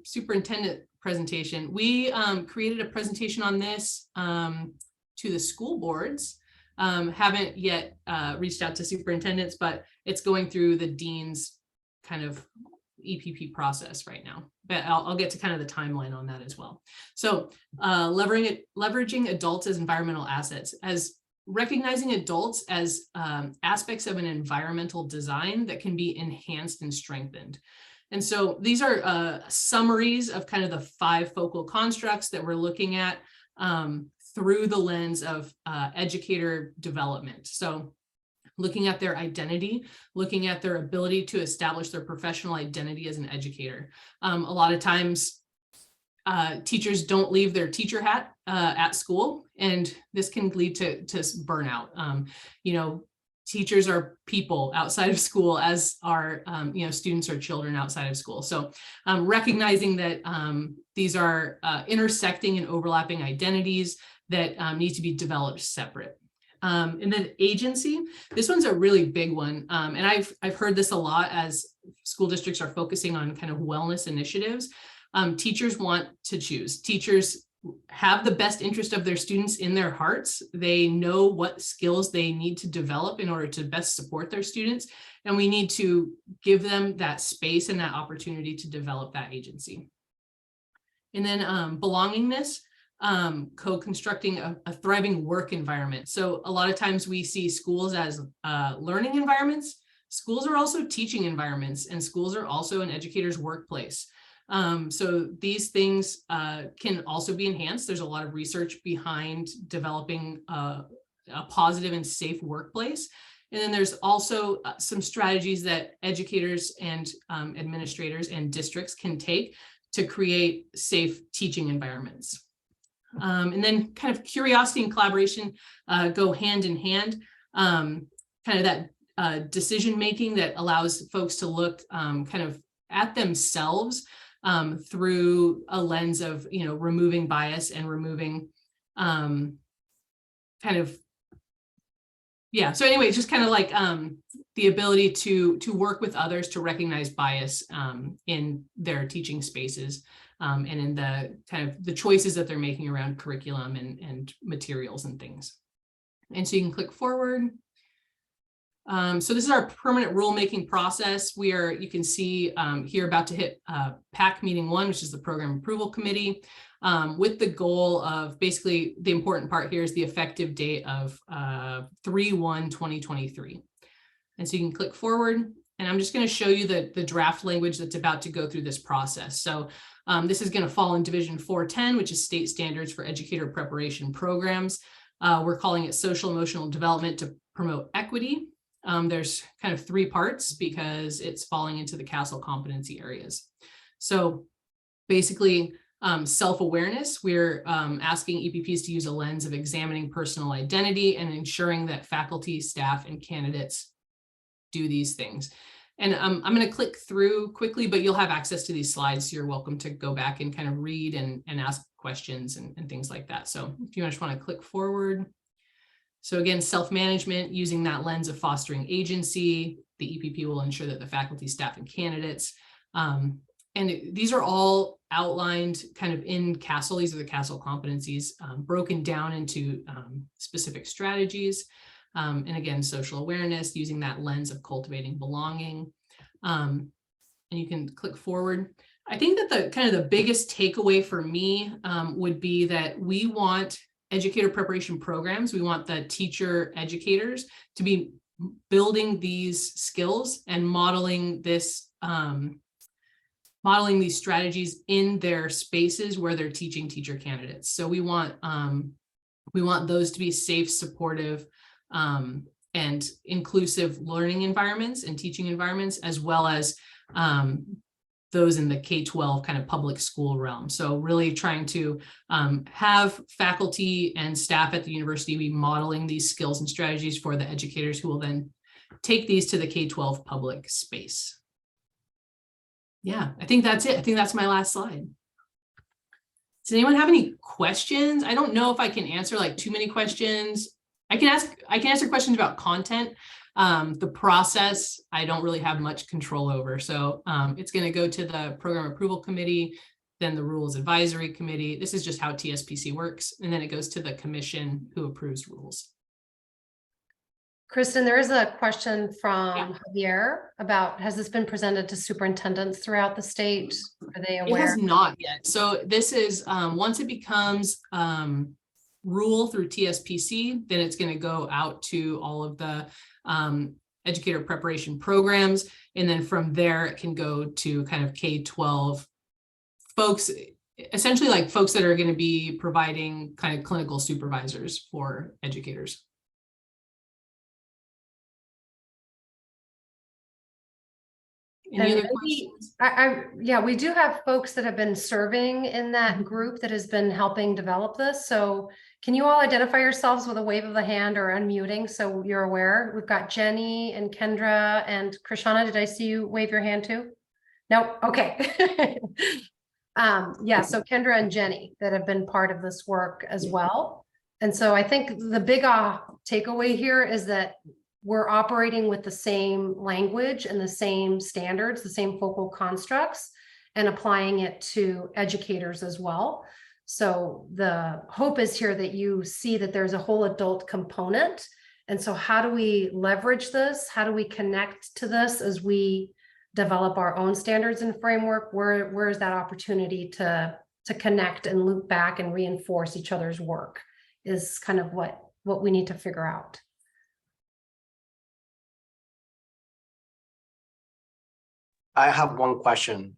superintendent presentation. We created a presentation on this to the school boards. Haven't yet reached out to superintendents, but it's going through the dean's kind of EPP process right now. But I'll get to kind of the timeline on that as well. So leveraging adults as environmental assets, as recognizing adults as aspects of an environmental design that can be enhanced and strengthened. And so these are summaries of kind of the 5 focal constructs that we're looking at through the lens of educator development. So looking at their identity, looking at their ability to establish their professional identity as an educator. A lot of times, teachers don't leave their teacher hat at school, and this can lead to burnout. You know, teachers are people outside of school, as are students or children outside of school. So recognizing that these are intersecting and overlapping identities that need to be developed separate. And then agency, this one's a really big one. And I've heard this a lot as school districts are focusing on kind of wellness initiatives. Teachers want to choose. Teachers have the best interest of their students in their hearts. They know what skills they need to develop in order to best support their students. And we need to give them that space and that opportunity to develop that agency. And then belongingness, co-constructing a thriving work environment. So a lot of times we see schools as learning environments. Schools are also teaching environments, and schools are also an educator's workplace. So these things can also be enhanced. There's a lot of research behind developing a positive and safe workplace. And then there's also some strategies that educators and administrators and districts can take to create safe teaching environments. And then kind of curiosity and collaboration go hand in hand. Kind of that decision-making that allows folks to look kind of at themselves through a lens of, removing bias and removing so anyway, just kind of like the ability to work with others to recognize bias in their teaching spaces and in the kind of the choices that they're making around curriculum and materials and things. And so you can click forward. So this is our permanent rulemaking process. You can see here about to hit PAC meeting 1, which is the program approval committee, with the goal of basically the important part here is the effective date of 3/1/2023. And so you can click forward, and I'm just going to show you the draft language that's about to go through this process. So this is going to fall in Division 410, which is state standards for educator preparation programs. We're calling it social emotional development to promote equity. There's kind of 3 parts because it's falling into the CASEL competency areas. So basically, self-awareness, we're asking EPPs to use a lens of examining personal identity and ensuring that faculty, staff, and candidates do these things. And I'm going to click through quickly, but you'll have access to these slides. So you're welcome to go back and kind of read and ask questions and things like that. So if you just want to click forward. So again, self-management, using that lens of fostering agency, the EPP will ensure that the faculty, staff, and candidates, and these are all outlined kind of in CASEL. These are the CASEL competencies broken down into specific strategies. And again, social awareness, using that lens of cultivating belonging. And you can click forward. I think that the kind of the biggest takeaway for me would be that we want educator preparation programs. We want the teacher educators to be building these skills and modeling this, modeling these strategies in their spaces where they're teaching teacher candidates. So we want those to be safe, supportive, and inclusive learning environments and teaching environments, as well as those in the K-12 kind of public school realm. So really trying to have faculty and staff at the university be modeling these skills and strategies for the educators who will then take these to the K-12 public space. Yeah, I think that's it. I think that's my last slide. Does anyone have any questions? I don't know if I can answer like too many questions. I can answer questions about content. The process, I don't really have much control over. So it's going to go to the program approval committee, then the rules advisory committee. This is just how TSPC works. And then it goes to the commission who approves rules. Kristen, there is a question from Javier about, has this been presented to superintendents throughout the state? Are they aware? It has not yet. So this is, once it becomes rule through TSPC, then it's going to go out to all of the educator preparation programs. And then from there, it can go to kind of K-12 folks, essentially like folks that are going to be providing kind of clinical supervisors for educators. Any And other questions? yeah, we do have folks that have been serving in that group that has been helping develop this. So can you all identify yourselves with a wave of the hand or unmuting so you're aware? We've got Jenny and Kendra and Krishana. Did I see you wave your hand too? No, okay. Yeah, so Kendra and Jenny that have been part of this work as well. And so I think the big takeaway here is that we're operating with the same language and the same standards, the same focal constructs, and applying it to educators as well. So the hope is here that you see that there's a whole adult component. And so how do we leverage this? How do we connect to this as we develop our own standards and framework? Where is that opportunity to connect and loop back and reinforce each other's work is kind of what we need to figure out. I have one question,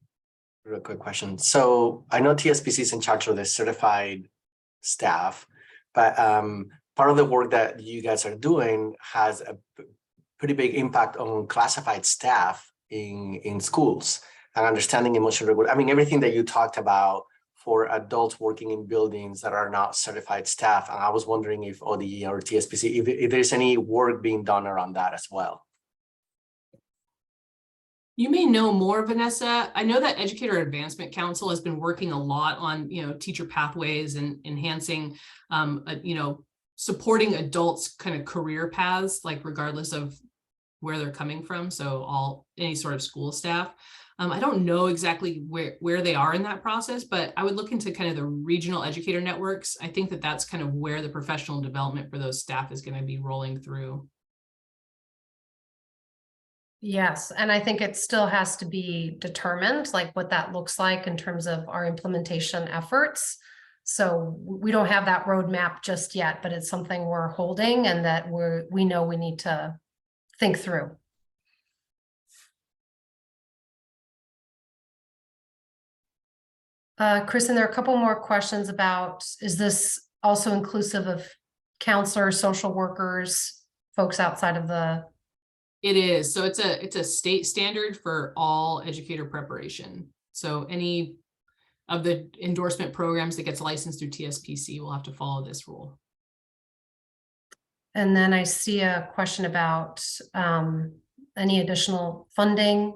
real quick question. So I know TSPC is in charge of the certified staff, but part of the work that you guys are doing has a pretty big impact on classified staff in schools and understanding emotional regulation. I mean, everything that you talked about for adults working in buildings that are not certified staff. And I was wondering if ODE or TSPC, if there's any work being done around that as well. You may know more, Vanessa. I know that Educator Advancement Council has been working a lot on, teacher pathways and enhancing, supporting adults' kind of career paths, like regardless of where they're coming from. So any sort of school staff. I don't know exactly where they are in that process, but I would look into kind of the regional educator networks. I think that that's kind of where the professional development for those staff is going to be rolling through. Yes, and I think it still has to be determined, like what that looks like in terms of our implementation efforts. So we don't have that roadmap just yet, but it's something we're holding and that we know we need to think through. Kristen, there are a couple more questions about, is this also inclusive of counselors, social workers, folks outside of the... It is. So it's a state standard for all educator preparation. So any of the endorsement programs that gets licensed through TSPC will have to follow this rule. And then I see a question about any additional funding.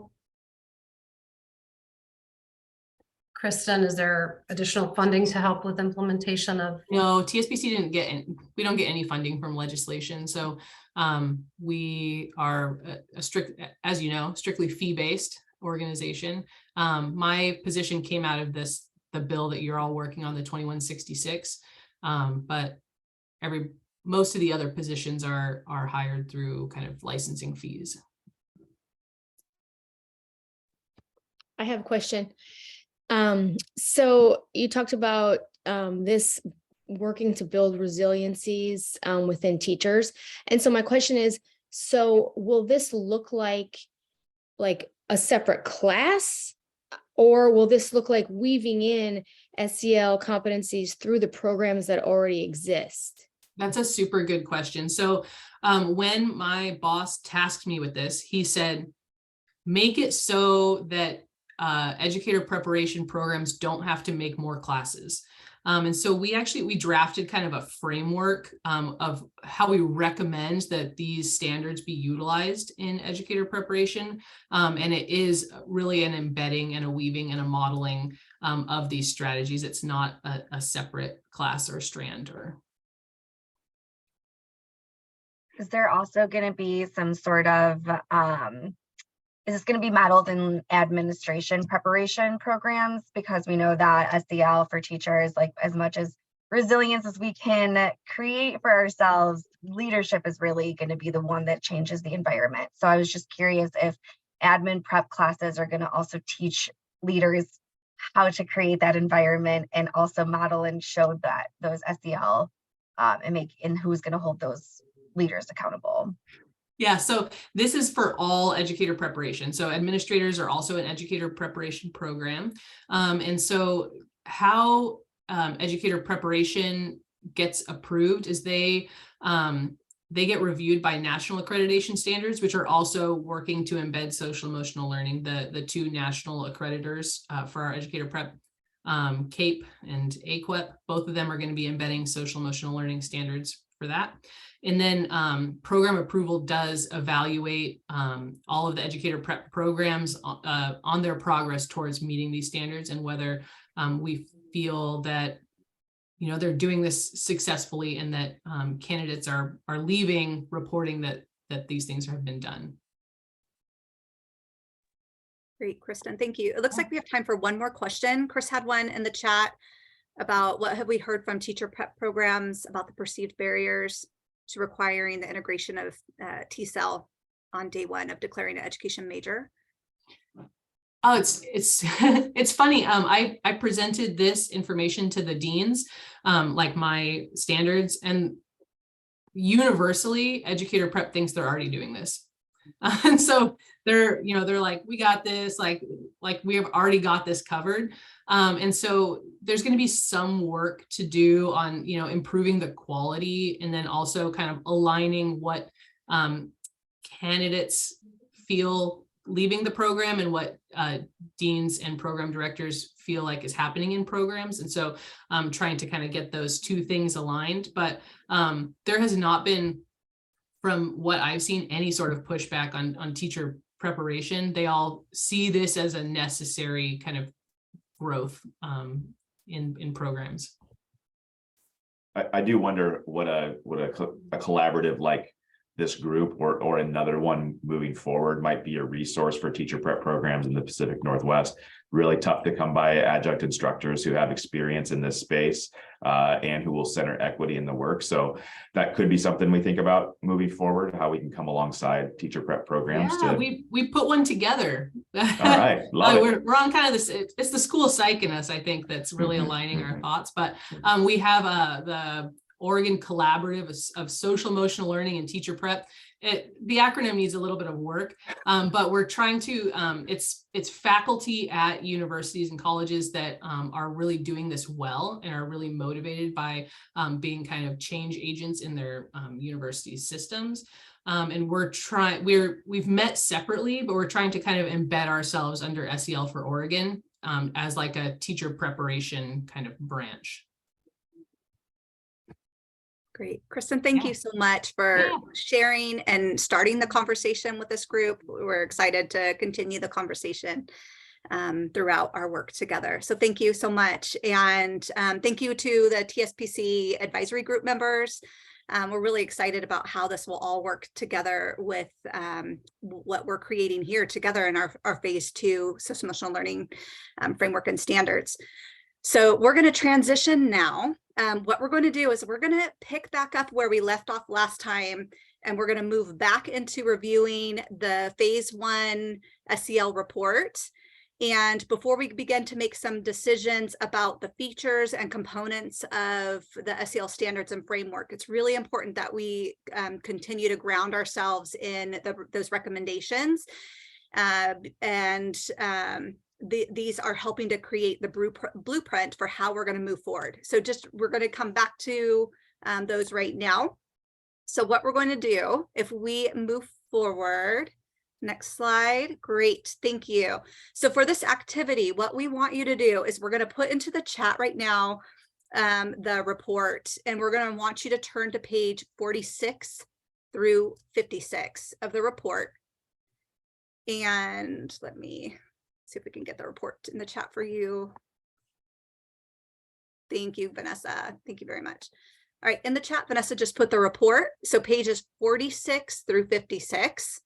Kristen, is there additional funding to help with implementation of? No, TSPC didn't get any, we don't get any funding from legislation. So we are a strict, as you know, strictly fee-based organization. My position came out of the bill that you're all working on, the 2166. But most of the other positions are hired through kind of licensing fees. I have a question. So you talked about this working to build resiliencies within teachers. And so my question is, so will this look like a separate class, or will this look like weaving in SEL competencies through the programs that already exist? That's a super good question. So when my boss tasked me with this, he said, make it so that educator preparation programs don't have to make more classes. And so we drafted kind of a framework of how we recommend that these standards be utilized in educator preparation. And it is really an embedding and a weaving and a modeling of these strategies. It's not a separate class or strand. Is there also going to be some sort of is this going to be modeled in administration preparation programs? Because we know that SEL for teachers, like as much as resilience as we can create for ourselves, leadership is really going to be the one that changes the environment. So I was just curious if admin prep classes are going to also teach leaders how to create that environment and also model and show that those SEL and who's going to hold those leaders accountable. Yeah, so this is for all educator preparation. So administrators are also an educator preparation program. And so how educator preparation gets approved is they they get reviewed by national accreditation standards, which are also working to embed social emotional learning. The two national accreditors for our educator prep, CAPE and AQUEP, both of them are going to be embedding social emotional learning standards for that. And then program approval does evaluate all of the educator prep programs on their progress towards meeting these standards, and whether we feel that they're doing this successfully, and that candidates are leaving reporting that these things have been done. Great, Kristen, thank you. It looks like we have time for one more question. Chris had one in the chat about what have we heard from teacher prep programs about the perceived barriers to requiring the integration of SEL on day one of declaring an education major. Oh, it's funny. I presented this information to the deans, like my standards, and universally educator prep thinks they're already doing this. And so they're like, we got this, like we have already got this covered. And so there's going to be some work to do on, improving the quality, and then also kind of aligning what candidates feel leaving the program and what deans and program directors feel like is happening in programs. And so trying to kind of get those two things aligned, but there has not been, from what I've seen, any sort of pushback on teacher preparation. They all see this as a necessary kind of growth in programs. I do wonder what a collaborative like this group or another one moving forward might be a resource for teacher prep programs in the Pacific Northwest. Really tough to come by adjunct instructors who have experience in this space and who will center equity in the work. So that could be something we think about moving forward, how we can come alongside teacher prep programs. Yeah, we put one together. All right, love it. We're on kind of this, it's the school psych in us, I think, that's really aligning our thoughts. But we have the Oregon Collaborative of Social Emotional Learning and Teacher Prep. The acronym needs a little bit of work, but we're trying to, it's faculty at universities and colleges that are really doing this well and are really motivated by being kind of change agents in their university systems. And we've met separately, but we're trying to kind of embed ourselves under SEL for Oregon as like a teacher preparation kind of branch. Great. Kristen, thank you so much for sharing and starting the conversation with this group. We're excited to continue the conversation throughout our work together. So thank you so much. And thank you to the TSPC Advisory Group members. We're really excited about how this will all work together with what we're creating here together in our phase 2 social emotional learning framework and standards. So we're going to transition now. What we're going to do is we're going to pick back up where we left off last time, and we're going to move back into reviewing the phase 1 SEL report. And before we begin to make some decisions about the features and components of the SEL standards and framework, it's really important that we continue to ground ourselves in those recommendations. These are helping to create the blueprint for how we're going to move forward. So we're going to come back to those right now. So what we're going to do, if we move forward, next slide. Great, thank you. So for this activity, what we want you to do is we're going to put into the chat right now the report, and we're going to want you to turn to page 46 through 56 of the report. And let me see if we can get the report in the chat for you. Thank you, Vanessa. Thank you very much. All right, in the chat, Vanessa just put the report. So pages 46 through 56.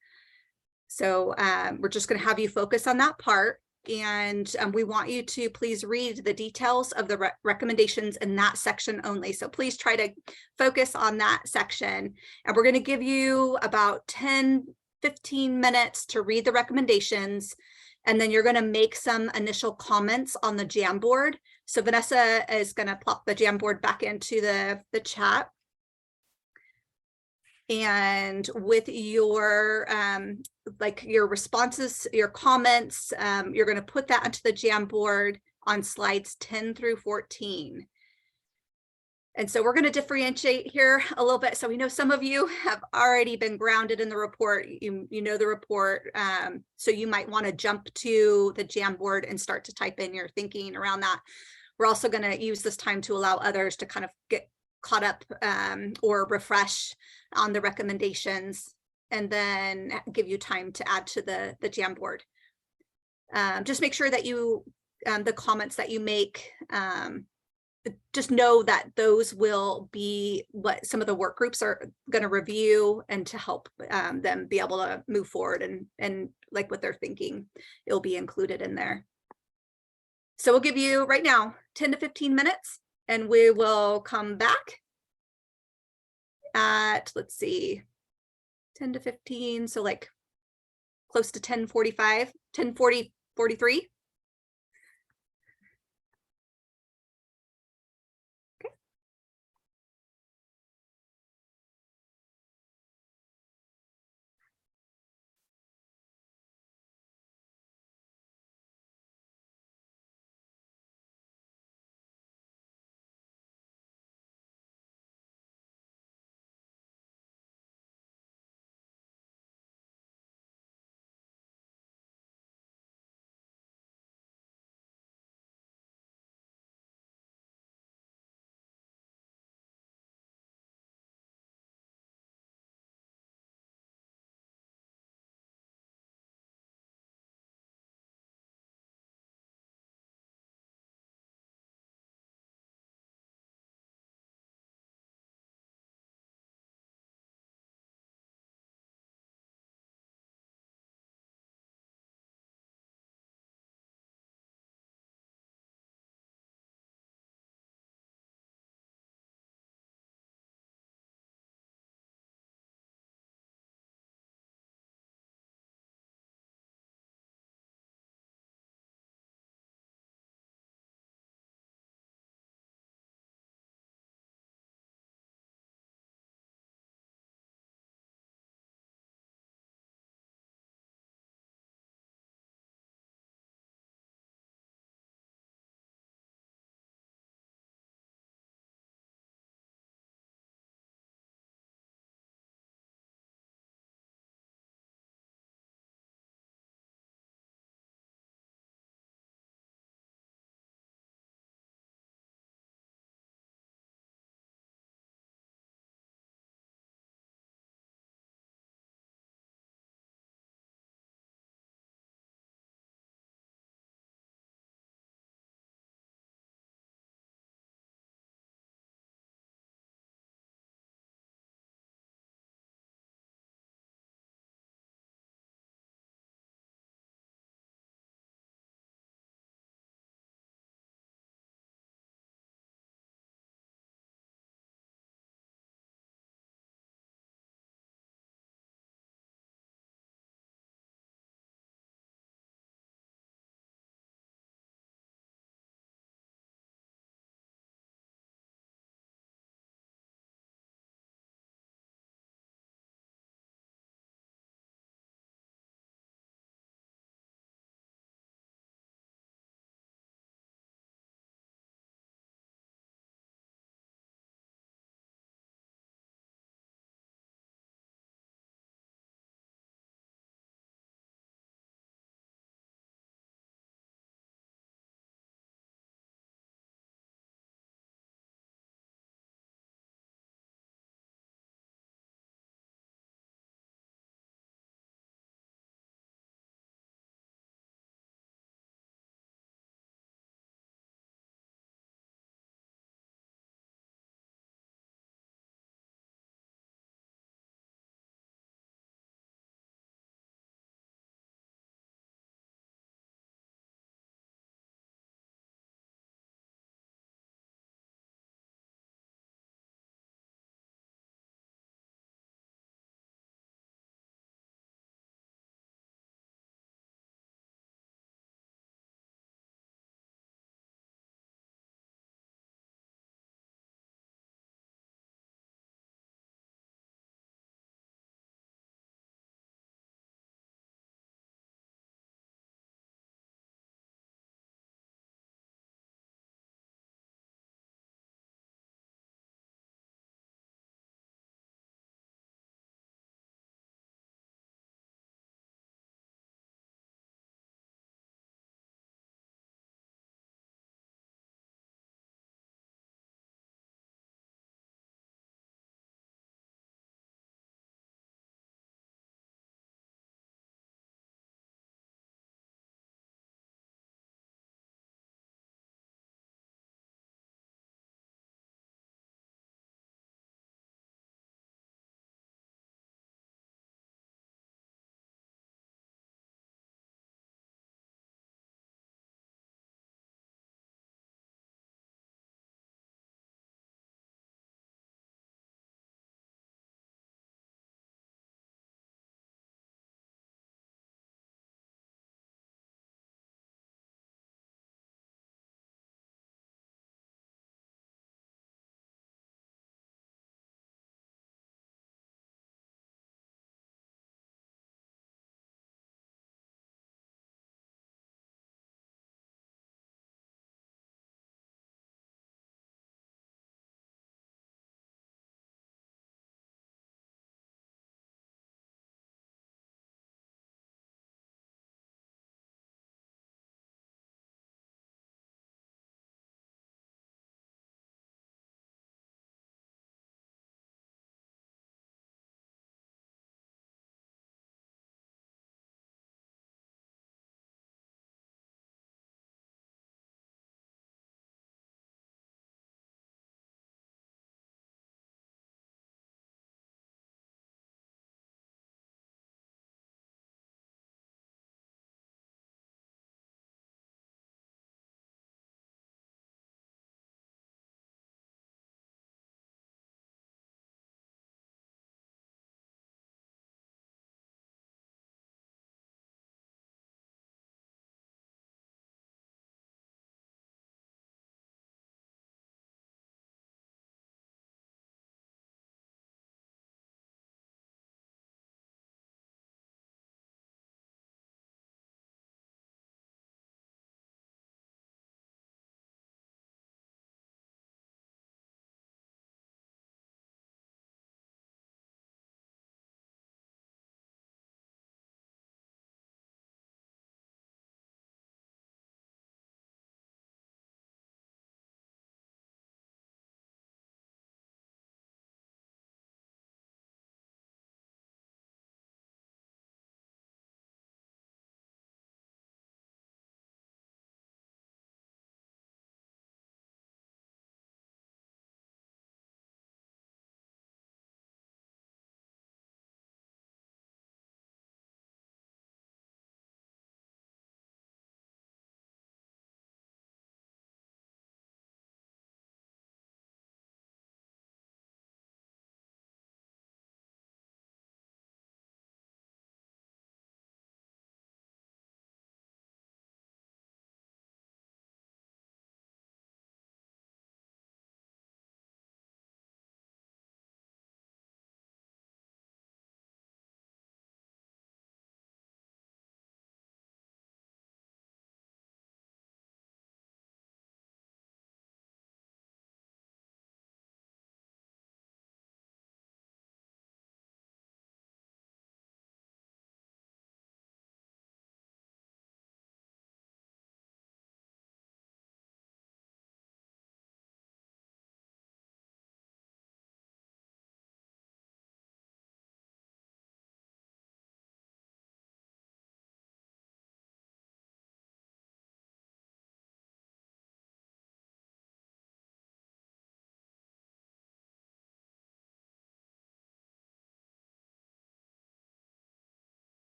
So we're just going to have you focus on that part. And we want you to please read the details of the recommendations in that section only. So please try to focus on that section. And we're going to give you about 10-15 minutes to read the recommendations. And then you're going to make some initial comments on the Jamboard. So Vanessa is going to plop the Jamboard back into the chat. And with your your responses, your comments, you're going to put that into the Jamboard on slides 10 through 14. And so we're going to differentiate here a little bit. So we know some of you have already been grounded in the report. You know the report. So you might want to jump to the Jamboard and start to type in your thinking around that. We're also going to use this time to allow others to kind of get caught up or refresh on the recommendations, and then give you time to add to the Jamboard. Just make sure that you, the comments that you make, just know that those will be what some of the work groups are going to review, and to help them be able to move forward and like what they're thinking, it'll be included in there. So we'll give you right now 10 to 15 minutes, and we will come back at, let's see, 10 to 15. So like close to 10:45, 10:40, 43.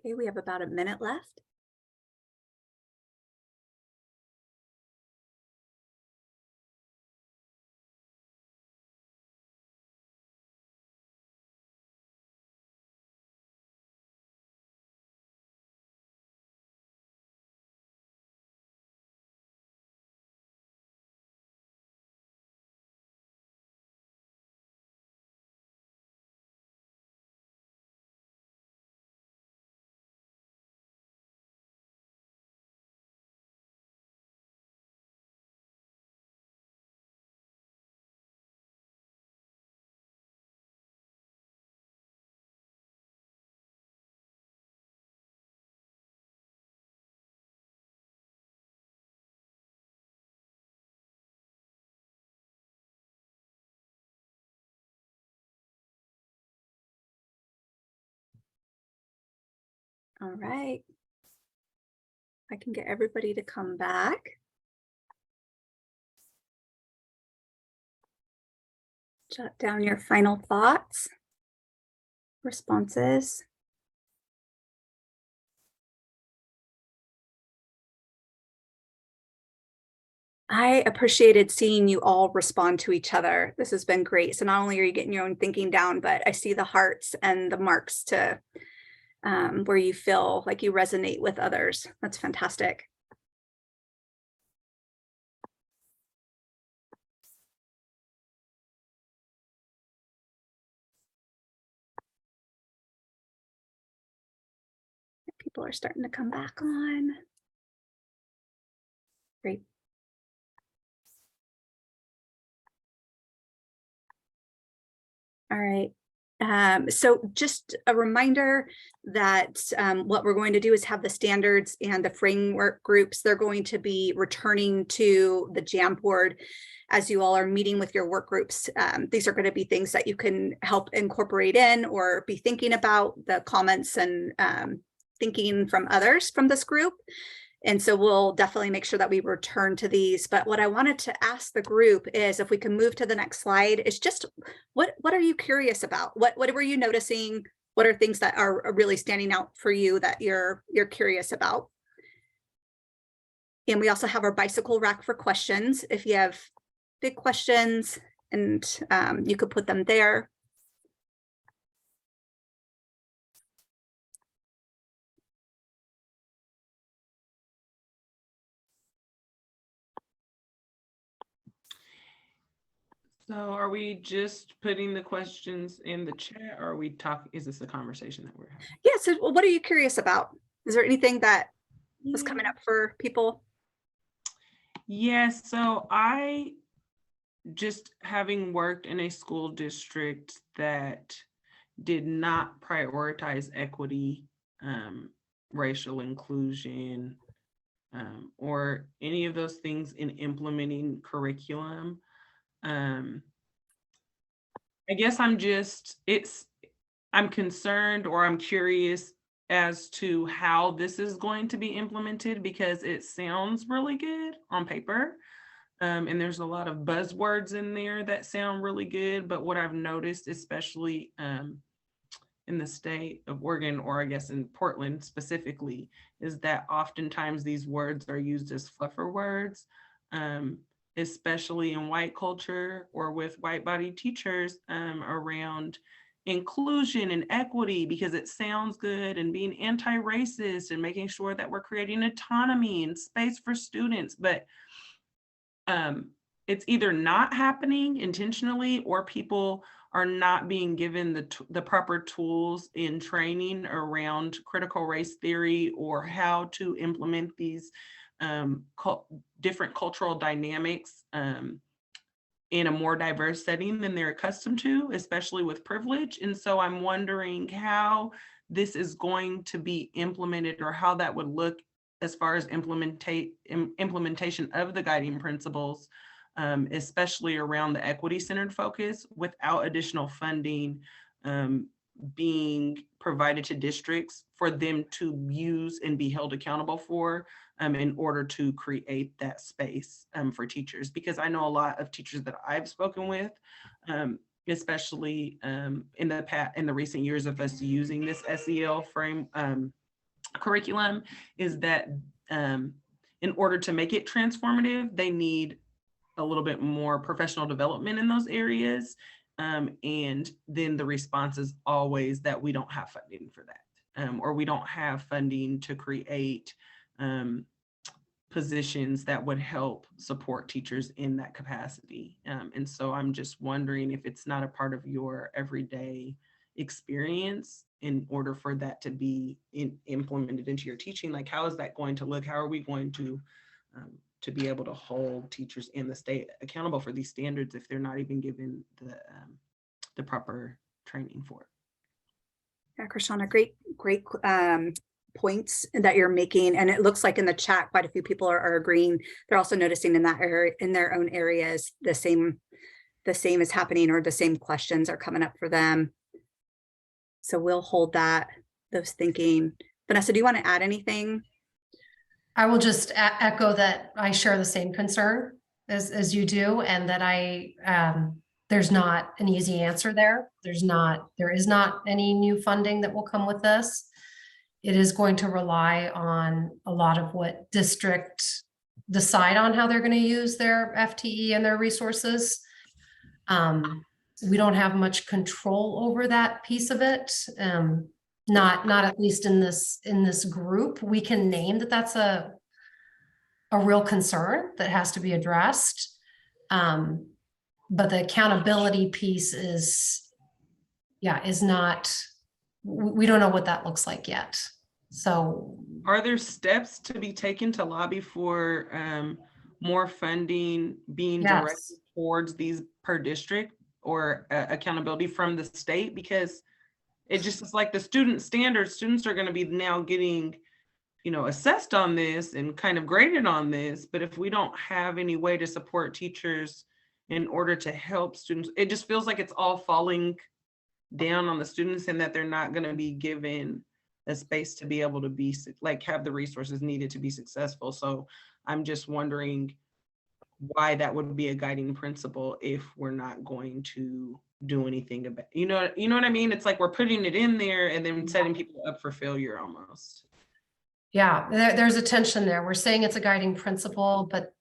Okay, we have about a minute left. All right. I can get everybody to come back. Jot down your final thoughts, responses. I appreciated seeing you all respond to each other. This has been great. So not only are you getting your own thinking down, but I see the hearts and the marks to where you feel like you resonate with others. That's fantastic. People are starting to come back on. Great. All right. So just a reminder that what we're going to do is have the standards and the framework groups. They're going to be returning to the Jamboard as you all are meeting with your work groups. These are going to be things that you can help incorporate in or be thinking about the comments and thinking from others from this group. And so we'll definitely make sure that we return to these. But what I wanted to ask the group is, if we can move to the next slide, is just what are you curious about? What were you noticing? What are things that are really standing out for you that you're curious about? And we also have our bicycle rack for questions. If you have big questions, and you could put them there. So are we just putting the questions in the chat, or are we talking, is this a conversation that we're having? Yeah, so what are you curious about? Is there anything that was coming up for people? Yes, so I, just having worked in a school district that did not prioritize equity, racial inclusion, or any of those things in implementing curriculum. I guess I'm concerned, or I'm curious as to how this is going to be implemented, because it sounds really good on paper. And there's a lot of buzzwords in there that sound really good. But what I've noticed, especially in the state of Oregon, or I guess in Portland specifically, is that oftentimes these words are used as fluffer words, especially in white culture or with white body teachers, around inclusion and equity, because it sounds good, and being anti-racist and making sure that we're creating autonomy and space for students. But it's either not happening intentionally, or people are not being given the proper tools in training around critical race theory, or how to implement these different cultural dynamics in a more diverse setting than they're accustomed to, especially with privilege. And so I'm wondering how this is going to be implemented, or how that would look as far as implementation of the guiding principles, especially around the equity-centered focus, without additional funding being provided to districts for them to use and be held accountable for, in order to create that space for teachers. Because I know a lot of teachers that I've spoken with, especially in the recent years of us using this SEL curriculum is that in order to make it transformative, they need a little bit more professional development in those areas. And then the response is always that we don't have funding for that, or we don't have funding to create positions that would help support teachers in that capacity. And so I'm just wondering if it's not a part of your everyday experience in order for that to be implemented into your teaching. Like, how is that going to look? How are we going to be able to hold teachers in the state accountable for these standards if they're not even given the proper training for it? Yeah, Krishana, great points that you're making. And it looks like in the chat, quite a few people are agreeing. They're also noticing in that area, in their own areas, the same is happening, or the same questions are coming up for them. So we'll hold those thinking. Vanessa, do you want to add anything? I will just echo that I share the same concern as you do, and that there's not an easy answer there. There is not any new funding that will come with this. It is going to rely on a lot of what districts decide on how they're going to use their FTE and their resources. We don't have much control over that piece of it. Not at least in this group. We can name that that's a real concern that has to be addressed. But the accountability piece is not, we don't know what that looks like yet. So are there steps to be taken to lobby for more funding being directed towards these per district, or accountability from the state? Because it just is like the students are going to be now getting, assessed on this and kind of graded on this. But if we don't have any way to support teachers in order to help students, it just feels like it's all falling down on the students, and that they're not going to be given a space to be able to be have the resources needed to be successful. So I'm just wondering why that would be a guiding principle if we're not going to do anything about, you know what I mean? It's like we're putting it in there and then setting people up for failure almost. Yeah, there's a tension there. We're saying it's a guiding principle, but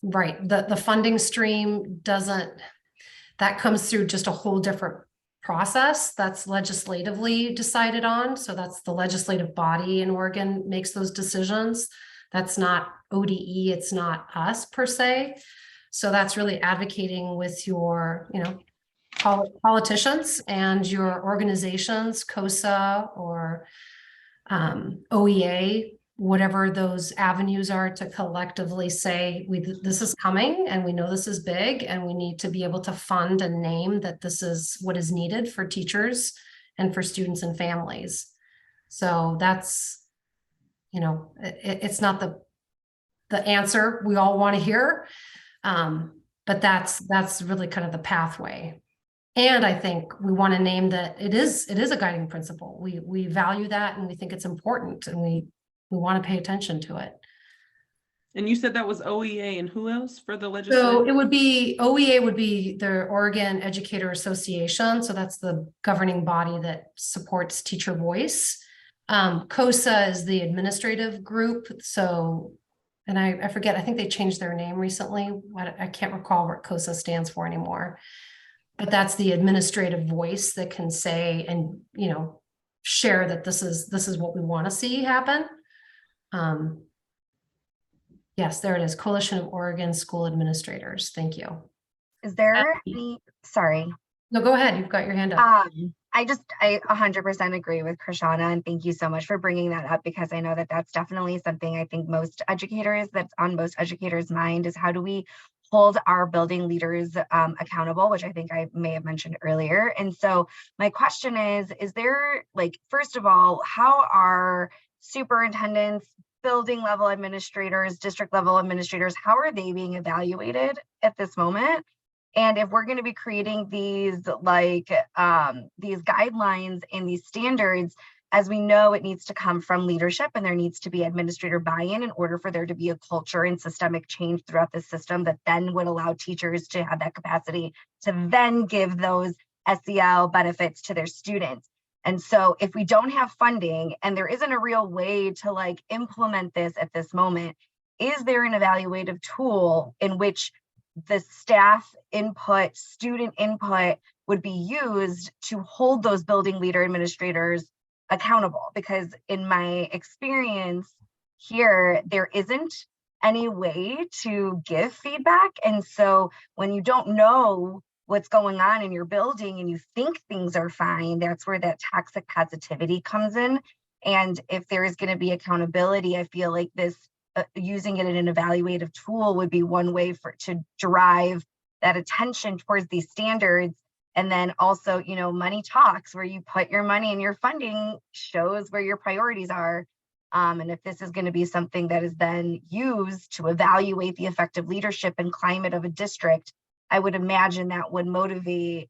the funding stream that comes through just a whole different process that's legislatively decided on. So that's the legislative body in Oregon makes those decisions. That's not ODE, it's not us per se. So that's really advocating with your, politicians and your organizations, COSA or OEA, whatever those avenues are, to collectively say, this is coming and we know this is big, and we need to be able to fund and name that this is what is needed for teachers and for students and families. So that's, it's not the answer we all want to hear, but that's really kind of the pathway. And I think we want to name that it is a guiding principle. We value that, and we think it's important, and we want to pay attention to it. And you said that was OEA, and who else for the legislature? So it would be, OEA would be the Oregon Educator Association. So that's the governing body that supports teacher voice. COSA is the administrative group. So, and I forget, I think they changed their name recently. I can't recall what COSA stands for anymore. But that's the administrative voice that can say and, share that this is what we want to see happen. Yes, there it is. Coalition of Oregon School Administrators. Thank you. Is there any, sorry. No, go ahead. You've got your hand up. I 100% agree with Krishana, and thank you so much for bringing that up, because I know that that's definitely something I think that's on most educators' mind, is how do we hold our building leaders accountable, which I think I may have mentioned earlier. And so my question is there, first of all, how are superintendents, building level administrators, district level administrators, how are they being evaluated at this moment? And if we're going to be creating these guidelines and these standards, as we know, it needs to come from leadership, and there needs to be administrator buy-in in order for there to be a culture and systemic change throughout the system that then would allow teachers to have that capacity to then give those SEL benefits to their students. And so if we don't have funding and there isn't a real way to like implement this at this moment, is there an evaluative tool in which the staff input, student input would be used to hold those building leader administrators accountable? Because in my experience here, there isn't any way to give feedback. And so when you don't know what's going on in your building and you think things are fine, that's where that toxic positivity comes in. And if there is going to be accountability, I feel like this using it in an evaluative tool would be one way to drive that attention towards these standards. And then also, you know, money talks, where you put your money and your funding shows where your priorities are. And if this is going to be something that is then used to evaluate the effective leadership and climate of a district, I would imagine that would motivate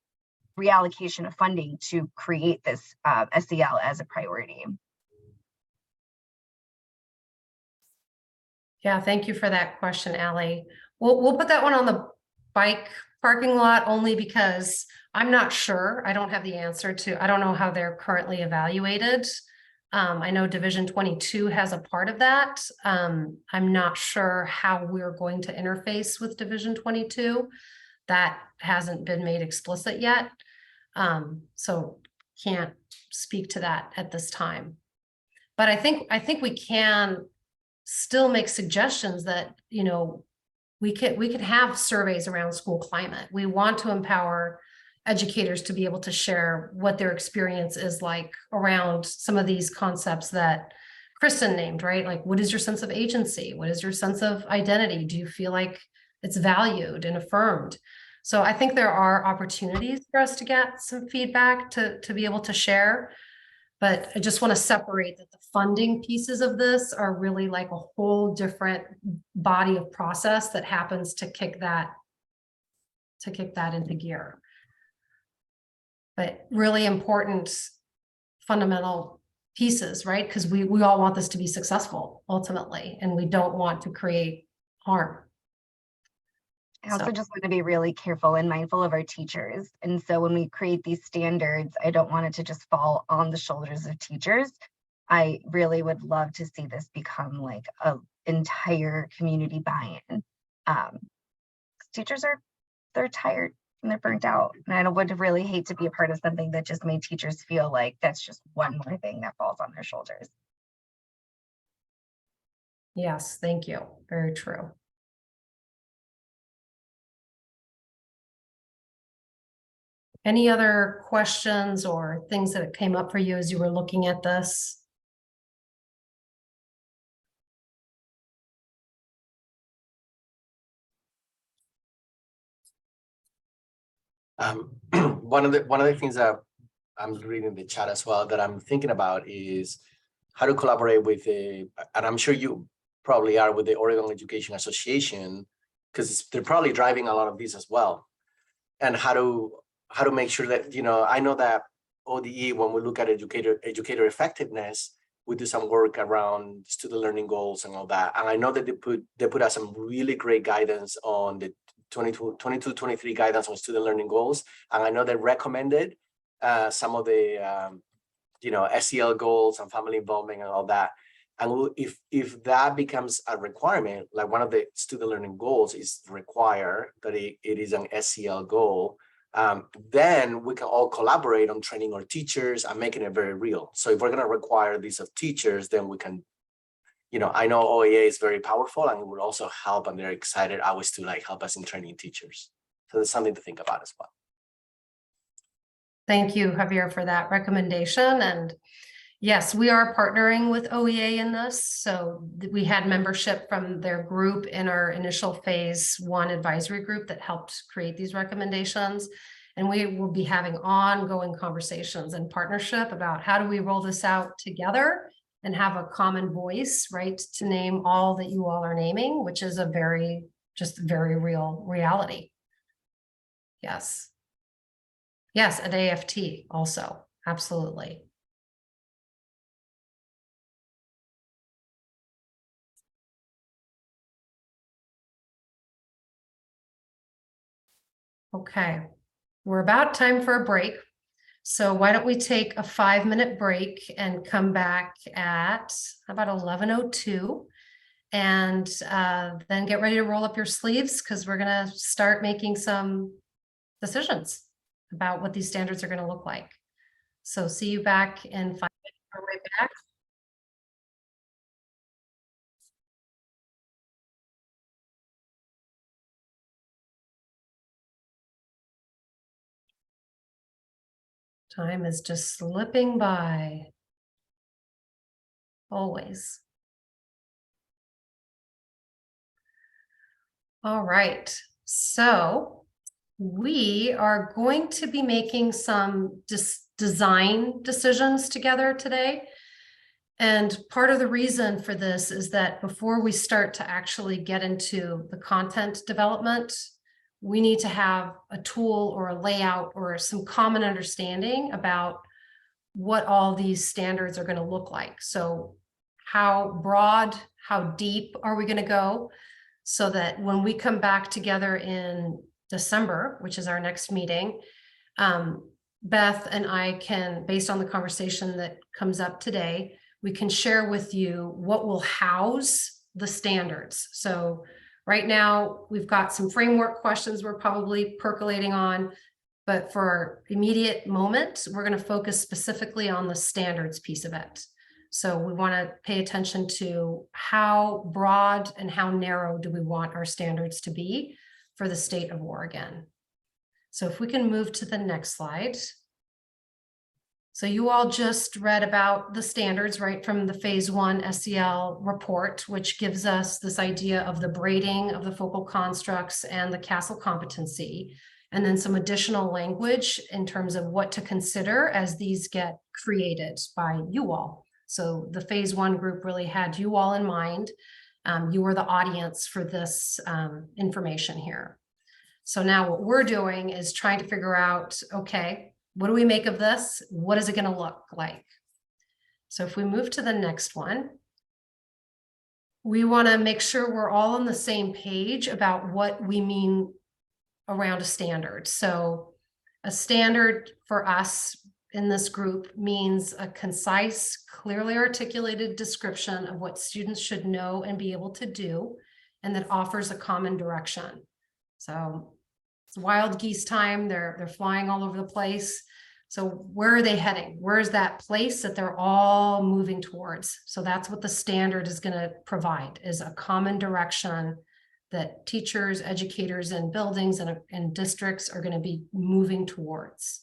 reallocation of funding to create this SEL as a priority. Yeah, thank you for that question, Allie. We'll put that one on the bike parking lot only because I'm not sure. I don't have the answer to, I don't know how they're currently evaluated. I know Division 22 has a part of that. I'm not sure how we're going to interface with Division 22. That hasn't been made explicit yet. So can't speak to that at this time. But I think we can still make suggestions that, you know, we could have surveys around school climate. We want to empower educators to be able to share what their experience is like around some of these concepts that Kristen named, right? Like, what is your sense of agency? What is your sense of identity? Do you feel like it's valued and affirmed? So I think there are opportunities for us to get some feedback to be able to share. But I just want to separate that the funding pieces of this are really like a whole different body of process that happens to kick that into gear. But really important fundamental pieces, right? Because we all want this to be successful ultimately, and we don't want to create harm. I also just want to be really careful and mindful of our teachers. And so when we create these standards, I don't want it to just fall on the shoulders of teachers. I really would love to see this become like an entire community buy-in. Teachers they're tired and they're burnt out. And I would really hate to be a part of something that just made teachers feel like that's just one more thing that falls on their shoulders. Yes, thank you. Very true. Any other questions or things that came up for you as you were looking at this? One of the things that I'm reading the chat as well that I'm thinking about is how to collaborate with and I'm sure you probably are, with the Oregon Education Association, because they're probably driving a lot of these as well. And how to make sure that, you know, I know that ODE, when we look at educator effectiveness, we do some work around student learning goals and all that. And I know that they put out some really great guidance on the 22-23 guidance on student learning goals. And I know they recommended some of the you know, SEL goals and family involvement and all that. And if that becomes a requirement, like one of the student learning goals is require that it is an SEL goal, then we can all collaborate on training our teachers and making it very real. So if we're going to require these of teachers, then we can, you know, I know OEA is very powerful and it would also help, and they're excited always to like help us in training teachers. So there's something to think about as well. Thank you, Javier, for that recommendation. And yes, we are partnering with OEA in this. So we had membership from their group in our initial phase 1 advisory group that helped create these recommendations. And we will be having ongoing conversations and partnership about how do we roll this out together and have a common voice, right, to name all that you all are naming, which is a very real reality. Yes. Yes, at AFT also, absolutely. Okay, we're about time for a break. So why don't we take a 5-minute break and come back at about 11:02 and then get ready to roll up your sleeves because we're going to start making some decisions about what these standards are going to look like. So see you back in 5 minutes. We're right back. Time is just slipping by. Always. All right. So we are going to be making some design decisions together today. And part of the reason for this is that before we start to actually get into the content development, we need to have a tool or a layout or some common understanding about what all these standards are going to look like. So how broad, how deep are we going to go so that when we come back together in December, which is our next meeting, Beth and I can, based on the conversation that comes up today, we can share with you what will house the standards. So right now we've got some framework questions we're probably percolating on, but for our immediate moment, we're going to focus specifically on the standards piece of it. So we want to pay attention to how broad and how narrow do we want our standards to be for the state of Oregon. So if we can move to the next slide. So you all just read about the standards, right, from the phase 1 SEL report, which gives us this idea of the braiding of the focal constructs and the CASEL competency, and then some additional language in terms of what to consider as these get created by you all. So the phase 1 group really had you all in mind. You were the audience for this information here. So now what we're doing is trying to figure out, okay, what do we make of this? What is it going to look like? So if we move to the next one, we want to make sure we're all on the same page about what we mean around a standard. So a standard for us in this group means a concise, clearly articulated description of what students should know and be able to do, and that offers a common direction. So it's wild geese time. They're flying all over the place. So where are they heading? Where's that place that they're all moving towards? So that's what the standard is going to provide, is a common direction that teachers, educators, and buildings and districts are going to be moving towards.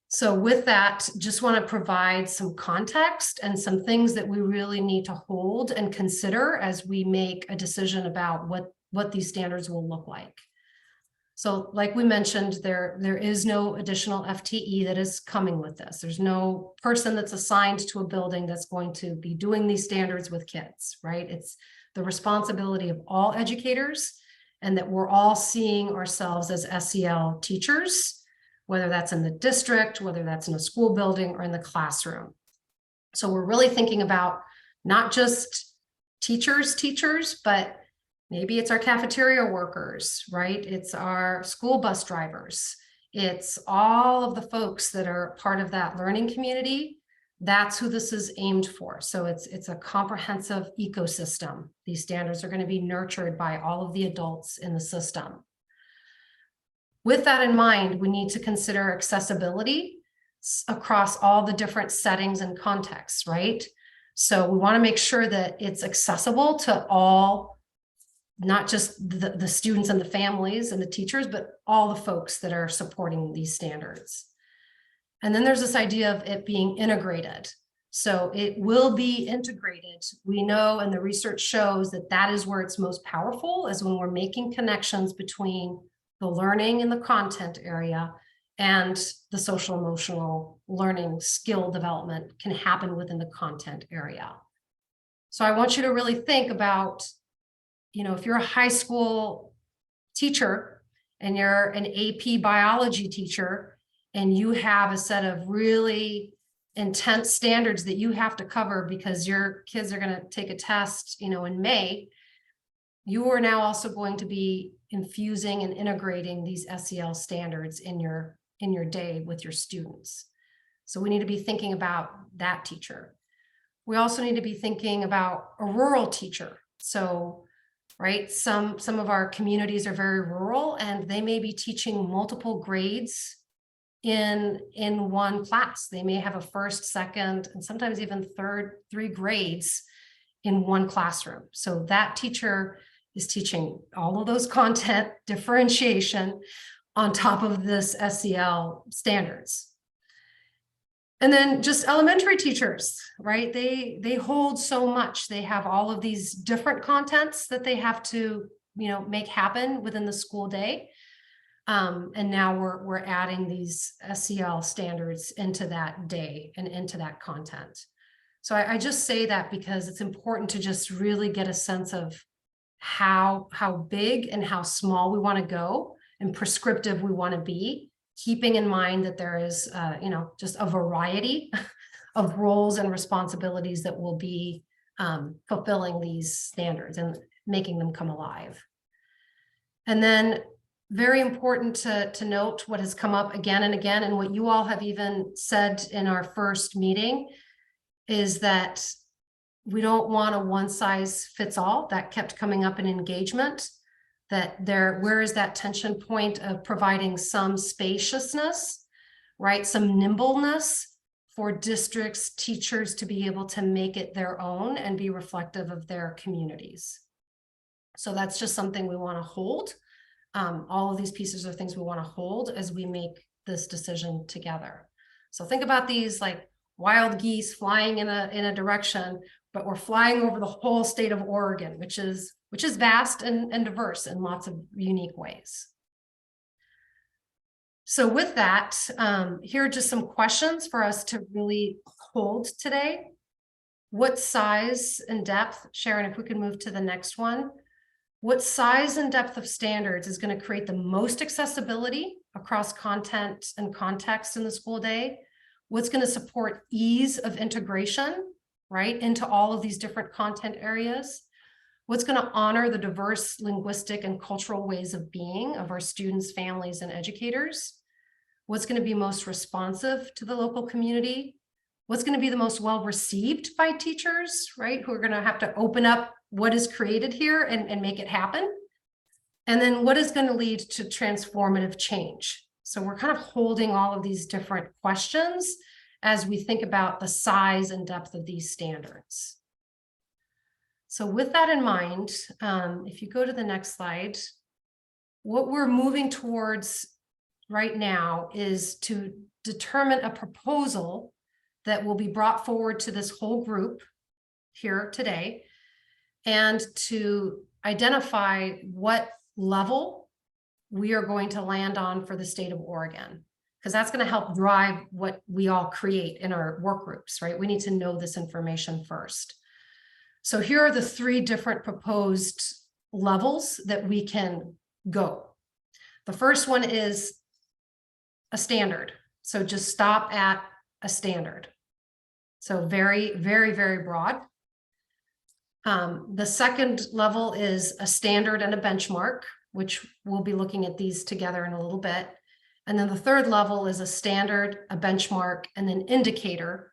So with that, just want to provide some context and some things that we really need to hold and consider as we make a decision about what these standards will look like. So like we mentioned, there is no additional FTE that is coming with this. There's no person that's assigned to a building that's going to be doing these standards with kids, right? It's the responsibility of all educators, and that we're all seeing ourselves as SEL teachers, whether that's in the district, whether that's in a school building or in the classroom. So we're really thinking about not just teachers, but maybe it's our cafeteria workers, right? It's our school bus drivers. It's all of the folks that are part of that learning community. That's who this is aimed for. So it's a comprehensive ecosystem. These standards are going to be nurtured by all of the adults in the system. With that in mind, we need to consider accessibility across all the different settings and contexts, right? So we want to make sure that it's accessible to all, not just the students and the families and the teachers, but all the folks that are supporting these standards. And then there's this idea of it being integrated. So it will be integrated. We know, and the research shows that that is where it's most powerful, is when we're making connections between the learning in the content area and the social emotional learning skill development can happen within the content area. So I want you to really think about, if you're a high school teacher and you're an AP biology teacher and you have a set of really intense standards that you have to cover because your kids are going to take a test, in May, you are now also going to be infusing and integrating these SEL standards in your in your day with your students. So we need to be thinking about that teacher. We also need to be thinking about a rural teacher. So, right, some of our communities are very rural and they may be teaching multiple grades in one class. They may have a first, second, and sometimes even third, 3 grades in one classroom. So that teacher is teaching all of those content differentiation on top of this SEL standards. And then just elementary teachers, right? They hold so much. They have all of these different contents that they have to, make happen within the school day. And now we're adding these SEL standards into that day and into that content. So I just say that because it's important to just really get a sense of how big and how small we want to go and prescriptive we want to be, keeping in mind that there is, just a variety of roles and responsibilities that will be fulfilling these standards and making them come alive. And then very important to note what has come up again and again, and what you all have even said in our first meeting, is that we don't want a one size fits all. That kept coming up in engagement, that where is that tension point of providing some spaciousness, right? Some nimbleness for districts, teachers to be able to make it their own and be reflective of their communities. So that's just something we want to hold. All of these pieces are things we want to hold as we make this decision together. So think about these like wild geese flying in a direction, but we're flying over the whole state of Oregon, which is vast and diverse in lots of unique ways. So with that, here are just some questions for us to really hold today. What size and depth, Sharon, if we can move to the next one, what size and depth of standards is going to create the most accessibility across content and context in the school day? What's going to support ease of integration, right, into all of these different content areas? What's going to honor the diverse linguistic and cultural ways of being of our students, families, and educators? What's going to be most responsive to the local community? What's going to be the most well received by teachers, right, who are going to have to open up what is created here and make it happen? And then what is going to lead to transformative change? So we're kind of holding all of these different questions as we think about the size and depth of these standards. So with that in mind, if you go to the next slide, what we're moving towards right now is to determine a proposal that will be brought forward to this whole group here today, and to identify what level we are going to land on for the state of Oregon, because that's going to help drive what we all create in our work groups, right? We need to know this information first. So here are the 3 different proposed levels that we can go. The first one is a standard. So just stop at a standard. So very, very, very broad. The second level is a standard and a benchmark, which we'll be looking at these together in a little bit. And then the third level is a standard, a benchmark, and an indicator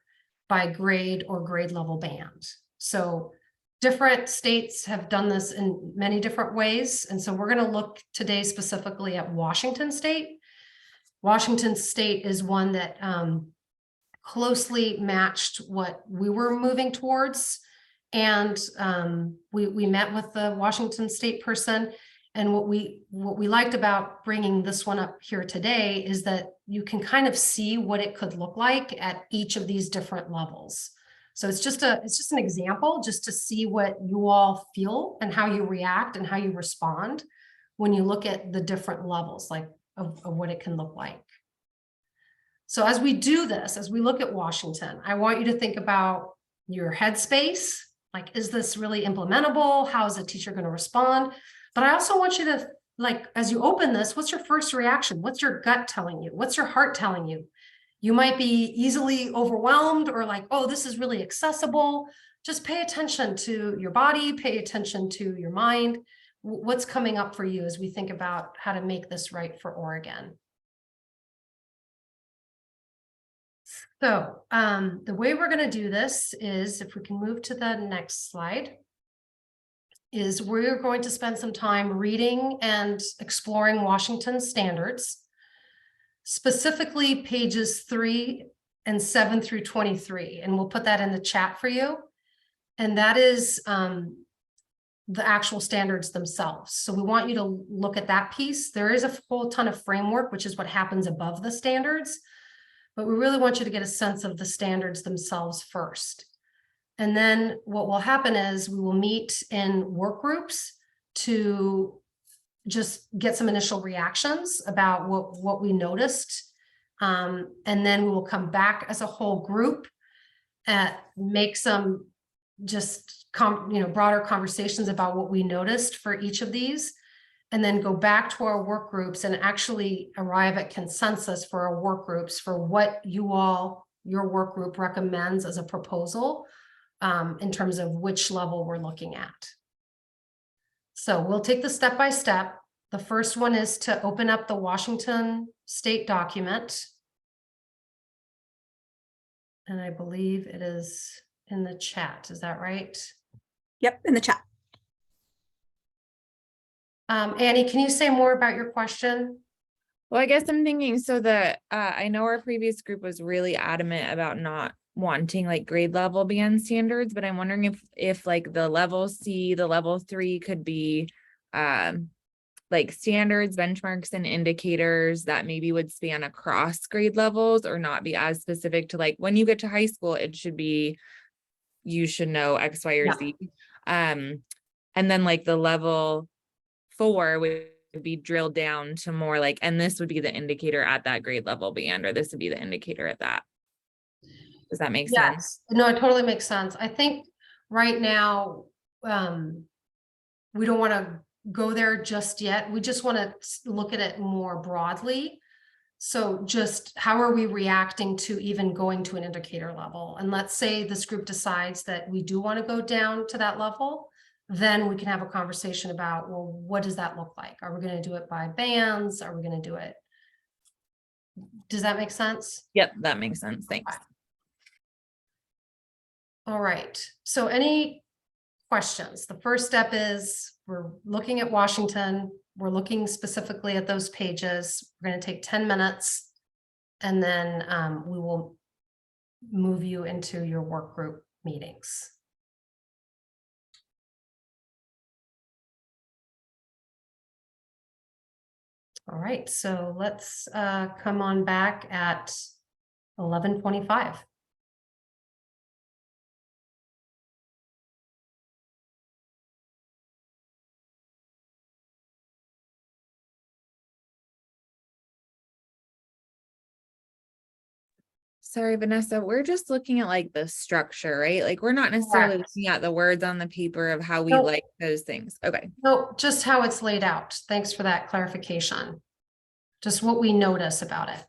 by grade or grade level band. So different states have done this in many different ways. And so we're going to look today specifically at Washington State. Washington State is one that closely matched what we were moving towards. And we met with the Washington State person, and what we liked about bringing this one up here today is that you can kind of see what it could look like at each of these different levels. So it's just an example, just to see what you all feel and how you react and how you respond when you look at the different levels, like of what it can look like. So as we do this, as we look at Washington, I want you to think about your headspace. Like, is this really implementable? How is a teacher going to respond? But I also want you to, like, as you open this, what's your first reaction? What's your gut telling you? What's your heart telling you? You might be easily overwhelmed or like, oh, this is really accessible. Just pay attention to your body, pay attention to your mind. What's coming up for you as we think about how to make this right for Oregon? So the way we're going to do this is, if we can move to the next slide, is we're going to spend some time reading and exploring Washington standards, specifically pages 3 and 7 through 23. And we'll put that in the chat for you. And that is the actual standards themselves. So we want you to look at that piece. There is a whole ton of framework, which is what happens above the standards, but we really want you to get a sense of the standards themselves first. And then what will happen is we will meet in work groups to just get some initial reactions about what we noticed. And then we will come back as a whole group and make some just broader conversations about what we noticed for each of these, and then go back to our work groups and actually arrive at consensus for our work groups for what your work group recommends as a proposal in terms of which level we're looking at. So we'll take the step by step. The first one is to open up the Washington State document. And I believe it is in the chat. Is that right? Yep, in the chat. Annie, can you say more about your question? Well, I guess I'm thinking, so I know our previous group was really adamant about not wanting like grade level band standards, but I'm wondering if like the level C, the level 3 could be like standards, benchmarks, and indicators that maybe would span across grade levels, or not be as specific to like when you get to high school, it should be, you should know X, Y, or Z. And then like the level 4 would be drilled down to more like, and this would be the indicator at that grade level band, or this would be the indicator at that. Does that make sense? No, it totally makes sense. I think right now, we don't want to go there just yet. We just want to look at it more broadly. So just how are we reacting to even going to an indicator level? And let's say this group decides that we do want to go down to that level, then we can have a conversation about, well, what does that look like? Are we going to do it by bands? Are we going to do it? Does that make sense? Yep, that makes sense. Thanks. All right. So any questions? The first step is we're looking at Washington. We're looking specifically at those pages. We're going to take 10 minutes, and then we will move you into your work group meetings. All right, so let's come on back at 11:25. Sorry, Vanessa, we're just looking at like the structure, right? Like we're not necessarily looking at the words on the paper of how we like those things. Okay. No, just how it's laid out. Thanks for that clarification. Just what we notice about it.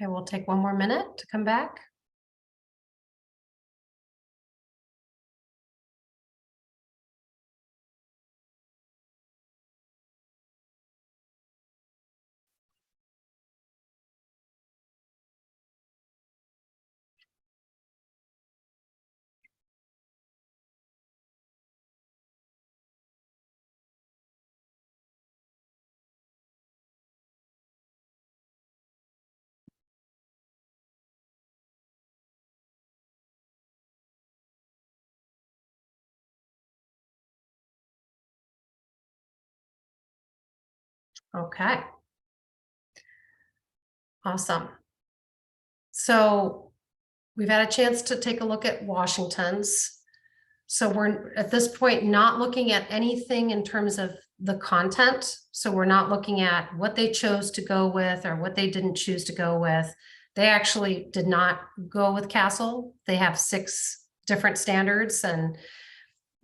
Okay, we'll take one more minute to come back. Okay. Awesome. So we've had a chance to take a look at Washington's. So we're at this point not looking at anything in terms of the content. So we're not looking at what they chose to go with or what they didn't choose to go with. They actually did not go with CASEL. They have 6 different standards, and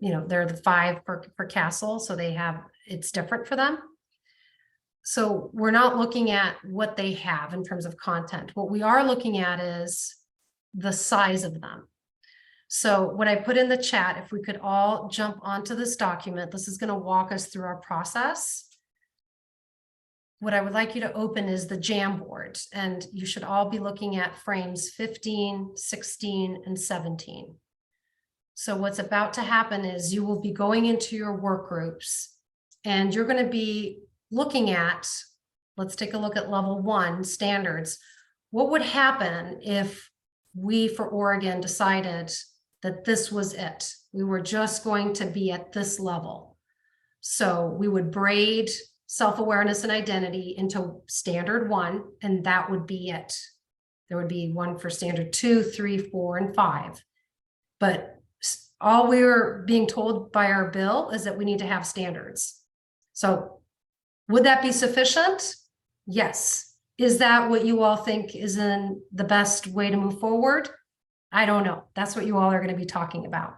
they're the 5 for CASEL. So it's different for them. So we're not looking at what they have in terms of content. What we are looking at is the size of them. So what I put in the chat, if we could all jump onto this document, this is going to walk us through our process. What I would like you to open is the Jamboard, and you should all be looking at frames 15, 16, and 17. So what's about to happen is you will be going into your work groups, and you're going to be looking at, let's take a look at level 1 standards. What would happen if we for Oregon decided that this was it? We were just going to be at this level. So we would braid self-awareness and identity into standard 1, and that would be it. There would be one for standard 2, 3, 4, and 5. But all we were being told by our bill is that we need to have standards. So would that be sufficient? Yes. Is that what you all think is in the best way to move forward? I don't know. That's what you all are going to be talking about.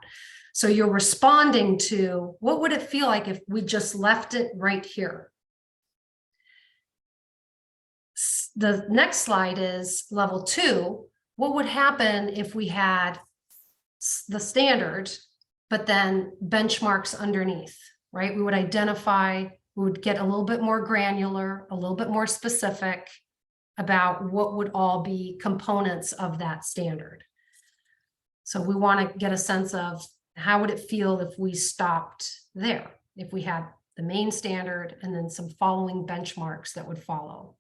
So you're responding to, what would it feel like if we just left it right here? The next slide is level 2. What would happen if we had the standard, but then benchmarks underneath, right? We would identify, we would get a little bit more granular, a little bit more specific about what would all be components of that standard. So we want to get a sense of how would it feel if we stopped there, if we had the main standard and then some following benchmarks that would follow.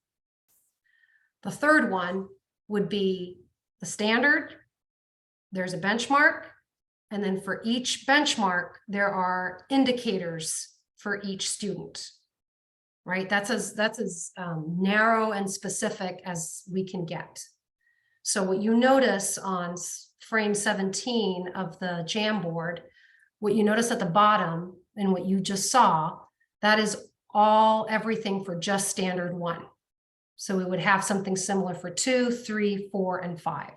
The third one would be the standard. There's a benchmark, and then for each benchmark, there are indicators for each student, right? That's as narrow and specific as we can get. So what you notice on frame 17 of the Jamboard, what you notice at the bottom and what you just saw, that is everything for just standard 1. So we would have something similar for 2, 3, 4, and 5.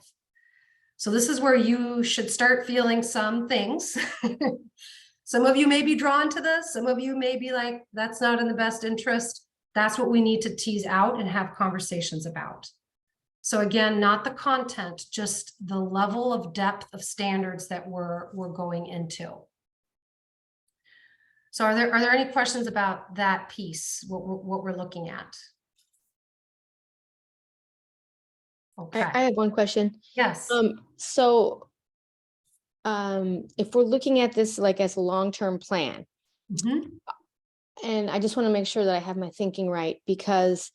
So this is where you should start feeling some things. Some of you may be drawn to this. Some of you may be like, that's not in the best interest. That's what we need to tease out and have conversations about. So again, not the content, just the level of depth of standards that we're going into. So are there any questions about that piece, what we're looking at? Okay. I have one question. Yes. If we're looking at this like as a long-term plan, and I just want to make sure that I have my thinking right, because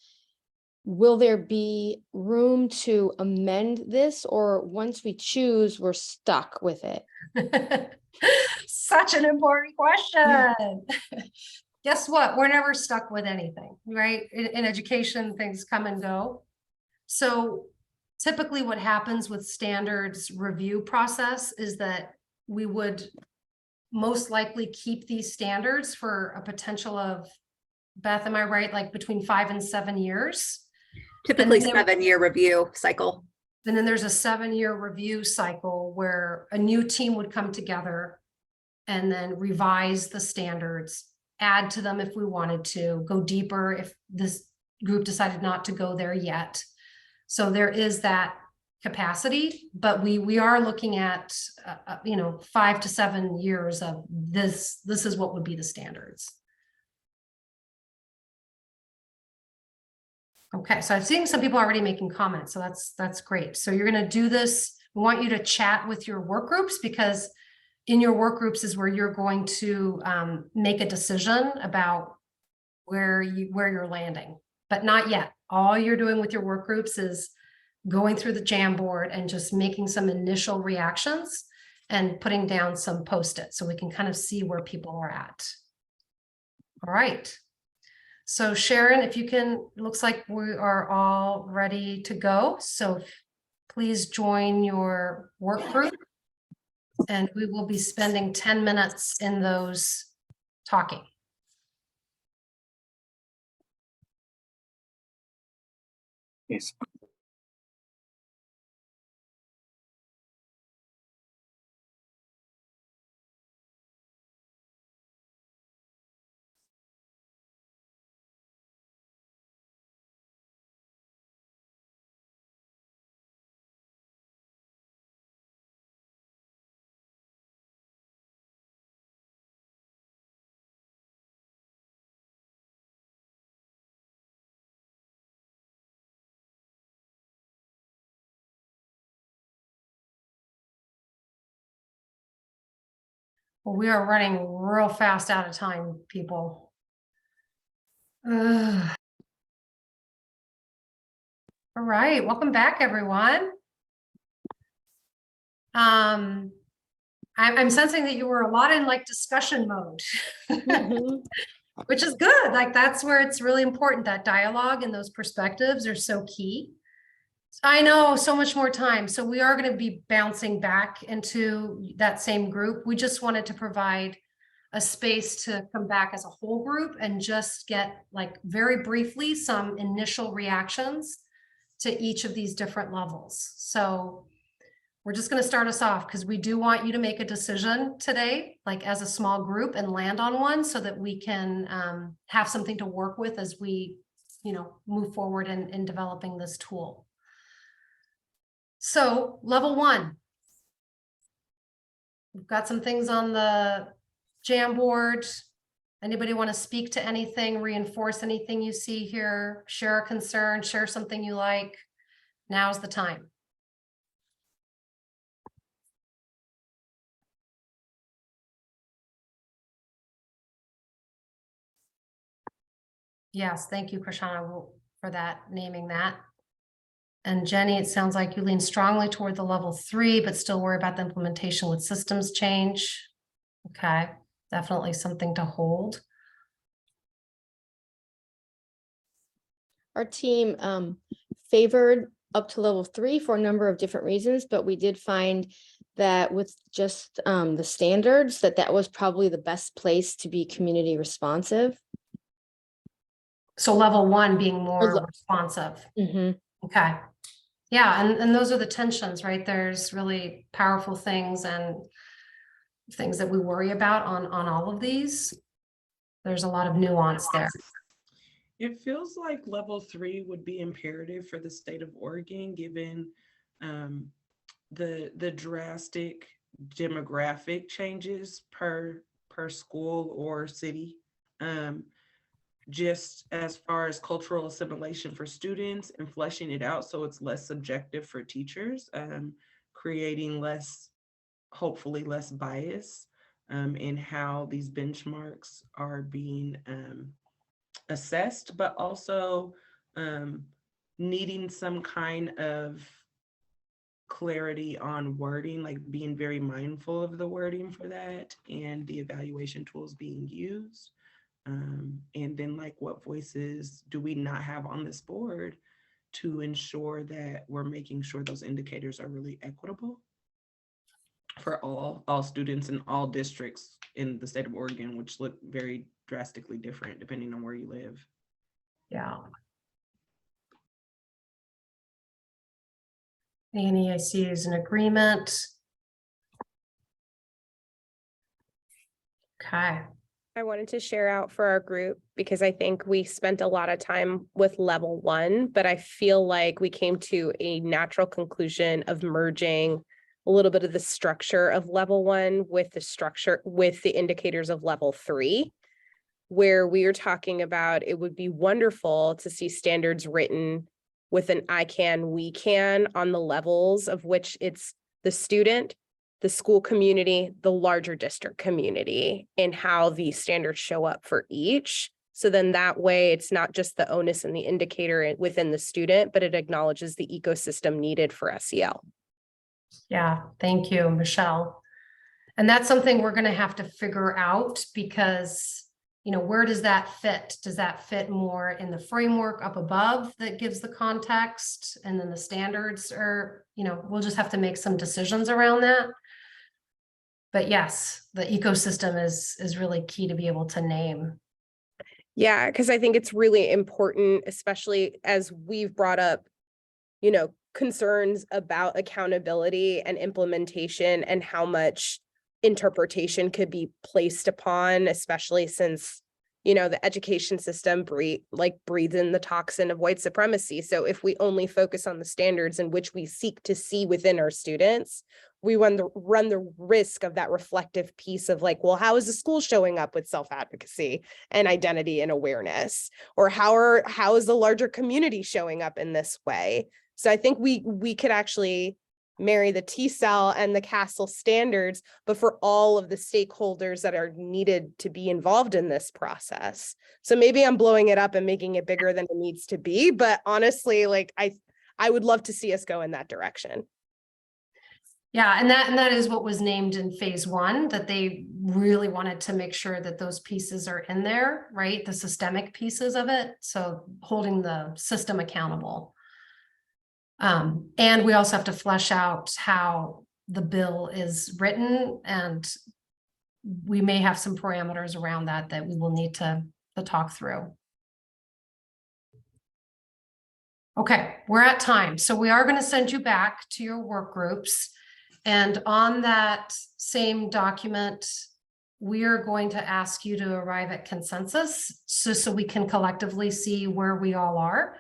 will there be room to amend this, or once we choose, we're stuck with it? Such an important question. Guess what? We're never stuck with anything, right? In education, things come and go. So typically what happens with standards review process is that we would most likely keep these standards for a potential of, Beth, am I right? Like between 5 and 7 years? Typically 7-year review cycle. And then there's a 7-year review cycle where a new team would come together and then revise the standards, add to them if we wanted to, go deeper if this group decided not to go there yet. So there is that capacity, but we are looking at, 5 to 7 years of this. This is what would be the standards. Okay, so I've seen some people already making comments, so that's great. So you're going to do this. We want you to chat with your work groups, because in your work groups is where you're going to make a decision about where you're landing, but not yet. All you're doing with your work groups is going through the Jamboard and just making some initial reactions and putting down some Post-it so we can kind of see where people are at. All right. So Sharon, if you can, it looks like we are all ready to go. So please join your work group, and we will be spending 10 minutes in those talking. Yes. Well, we are running real fast out of time, people. Ugh. All right, welcome back, everyone. I'm sensing that you were a lot in like discussion mode, which is good. Like that's where it's really important. That dialogue and those perspectives are so key. I know, so much more time. So we are going to be bouncing back into that same group. We just wanted to provide a space to come back as a whole group and just get like very briefly some initial reactions to each of these different levels. So we're just going to start us off because we do want you to make a decision today, like as a small group, and land on one so that we can have something to work with as we, move forward in developing this tool. So level 1, we've got some things on the Jamboard. Anybody want to speak to anything, reinforce anything you see here, share a concern, share something you like? Now's the time. Yes, thank you, Krishana, for that, naming that. And Jenny, it sounds like you lean strongly toward the level 3, but still worry about the implementation with systems change. Okay, definitely something to hold. Our team favored up to level 3 for a number of different reasons, but we did find that with just the standards, that was probably the best place to be community responsive. So level 1 being more responsive. Okay. Yeah, and those are the tensions, right? There's really powerful things and things that we worry about on all of these. There's a lot of nuance there. It feels like level 3 would be imperative for the state of Oregon, given the drastic demographic changes per school or city. Just as far as cultural assimilation for students and fleshing it out so it's less subjective for teachers, creating hopefully less bias in how these benchmarks are being assessed, but also needing some kind of clarity on wording, like being very mindful of the wording for that and the evaluation tools being used. And then like what voices do we not have on this board to ensure that we're making sure those indicators are really equitable for all students in all districts in the state of Oregon, which look very drastically different depending on where you live. Yeah. Annie, I see is an agreement. Okay. I wanted to share out for our group because I think we spent a lot of time with level 1, but I feel like we came to a natural conclusion of merging a little bit of the structure of level 1 with the indicators of level 3, where we are talking about it would be wonderful to see standards written with an I can, we can on the levels of which it's the student, the school community, the larger district community, and how these standards show up for each. So then that way it's not just the onus and the indicator within the student, but it acknowledges the ecosystem needed for SEL. Yeah, thank you, Michelle. And that's something we're going to have to figure out because, you know, where does that fit? Does that fit more in the framework up above that gives the context, and then the standards are, you know, we'll just have to make some decisions around that. But yes, the ecosystem is really key to be able to name. Yeah, because I think it's really important, especially as we've brought up, you know, concerns about accountability and implementation and how much interpretation could be placed upon, especially since, you know, the education system breathes in the toxin of white supremacy. So if we only focus on the standards in which we seek to see within our students, we run the risk of that reflective piece of like, well, how is the school showing up with self-advocacy and identity and awareness? Or how is the larger community showing up in this way? So I think we could actually marry the TESOL and the CASEL standards, but for all of the stakeholders that are needed to be involved in this process. So maybe I'm blowing it up and making it bigger than it needs to be, but honestly, like I would love to see us go in that direction. Yeah, and that is what was named in phase 1, that they really wanted to make sure that those pieces are in there, right? The systemic pieces of it. So holding the system accountable. And we also have to flesh out how the bill is written, and we may have some parameters around that we will need to talk through. Okay, we're at time. So we are going to send you back to your work groups. And on that same document, we are going to ask you to arrive at consensus so we can collectively see where we all are.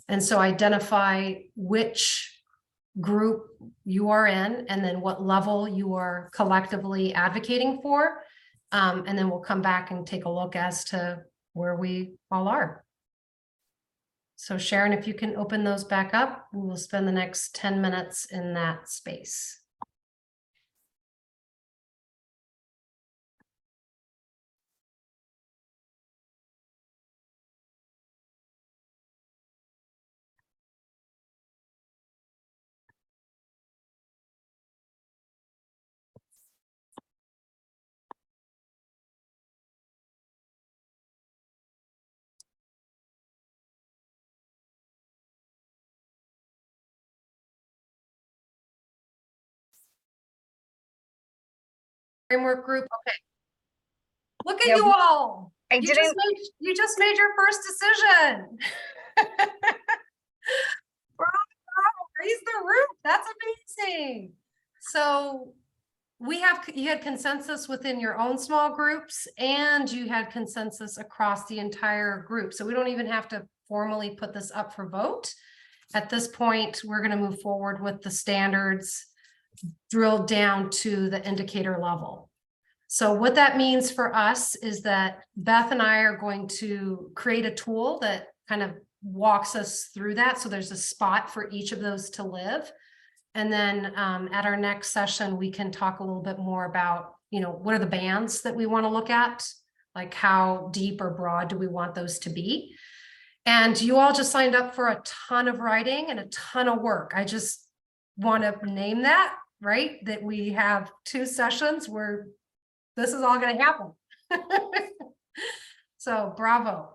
And so identify which group you are in and then what level you are collectively advocating for. And then we'll come back and take a look as to where we all are. So Sharon, if you can open those back up, we will spend the next 10 minutes in that space. Framework group. Okay. Look at you all. You just made your first decision. Raise the roof. That's amazing. So you had consensus within your own small groups, and you had consensus across the entire group. So we don't even have to formally put this up for vote. At this point, we're going to move forward with the standards drilled down to the indicator level. So what that means for us is that Beth and I are going to create a tool that kind of walks us through that. So there's a spot for each of those to live. And then at our next session, we can talk a little bit more about, you know, what are the bands that we want to look at? Like how deep or broad do we want those to be? And you all just signed up for a ton of writing and a ton of work. I just want to name that, right? That we have 2 sessions where this is all going to happen. So bravo.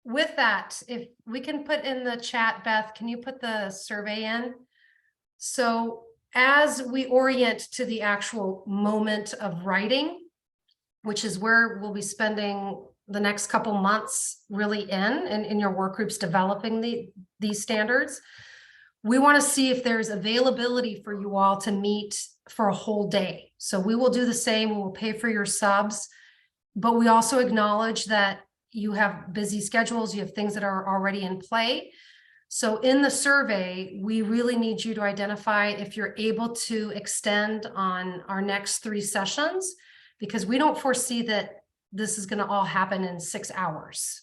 With that, if we can put in the chat, Beth, can you put the survey in? So as we orient to the actual moment of writing, which is where we'll be spending the next couple months really in your work groups developing these standards, we want to see if there's availability for you all to meet for a whole day. So we will do the same. We will pay for your subs. but we also acknowledge that you have busy schedules, you have things that are already in play. So in the survey, we really need you to identify if you're able to extend on our next 3 sessions, because we don't foresee that this is going to all happen in 6 hours.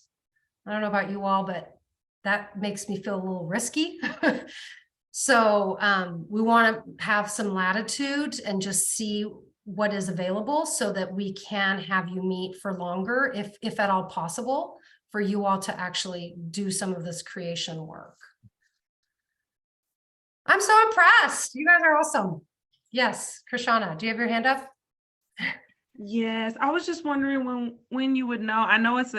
I don't know about you all, but that makes me feel a little risky. So we want to have some latitude and just see what is available so that we can have you meet for longer, if at all possible, for you all to actually do some of this creation work. I'm so impressed. You guys are awesome. Yes, Krishana, do you have your hand up? Yes, I was just wondering when you would know. I know it's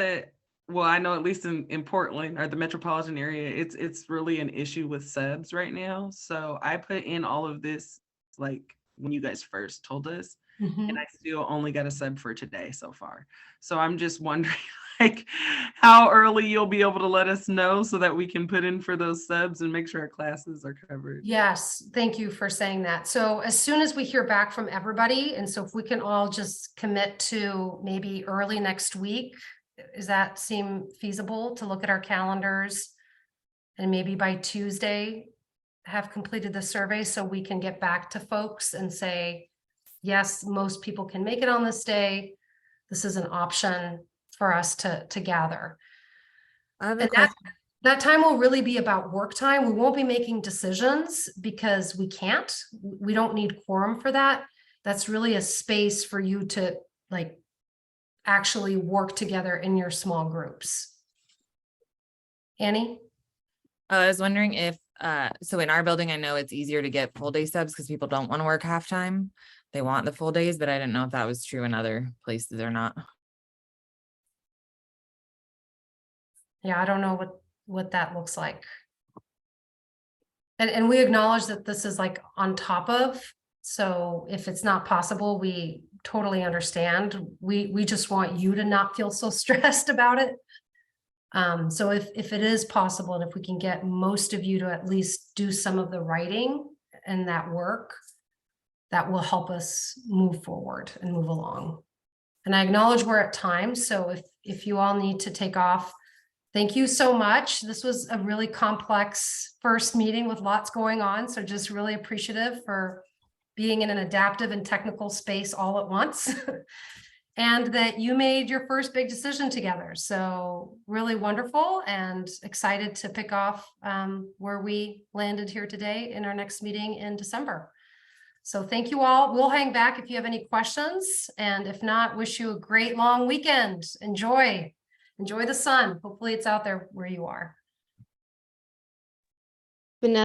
well, I know at least in Portland or the metropolitan area, it's really an issue with subs right now. So I put in all of this like when you guys first told us, and I still only got a sub for today so far. So I'm just wondering like how early you'll be able to let us know so that we can put in for those subs and make sure our classes are covered. Yes, thank you for saying that. So as soon as we hear back from everybody, and so if we can all just commit to maybe early next week, does that seem feasible to look at our calendars and maybe by Tuesday have completed the survey so we can get back to folks and say, yes, most people can make it on this day. This is an option for us to gather. I have a And question. that time will really be about work time. We won't be making decisions because we can't. We don't need quorum for that. That's really a space for you to like actually work together in your small groups. Annie? I was wondering if, so in our building, I know it's easier to get full day subs because people don't want to work half time. They want the full days, but I didn't know if that was true in other places or not. Yeah, I don't know what that looks like. And we acknowledge that this is like on top of, so if it's not possible, we totally understand. We just want you to not feel so stressed about it. So if it is possible, and if we can get most of you to at least do some of the writing and that work, that will help us move forward and move along. And I acknowledge we're at time, so if you all need to take off, thank you so much. This was a really complex first meeting with lots going on, so just really appreciative for being in an adaptive and technical space all at once. And that you made your first big decision together. So really wonderful and excited to pick off where we landed here today in our next meeting in December. So thank you all. We'll hang back if you have any questions. And if not, wish you a great long weekend. Enjoy the sun. Hopefully it's out there where you are.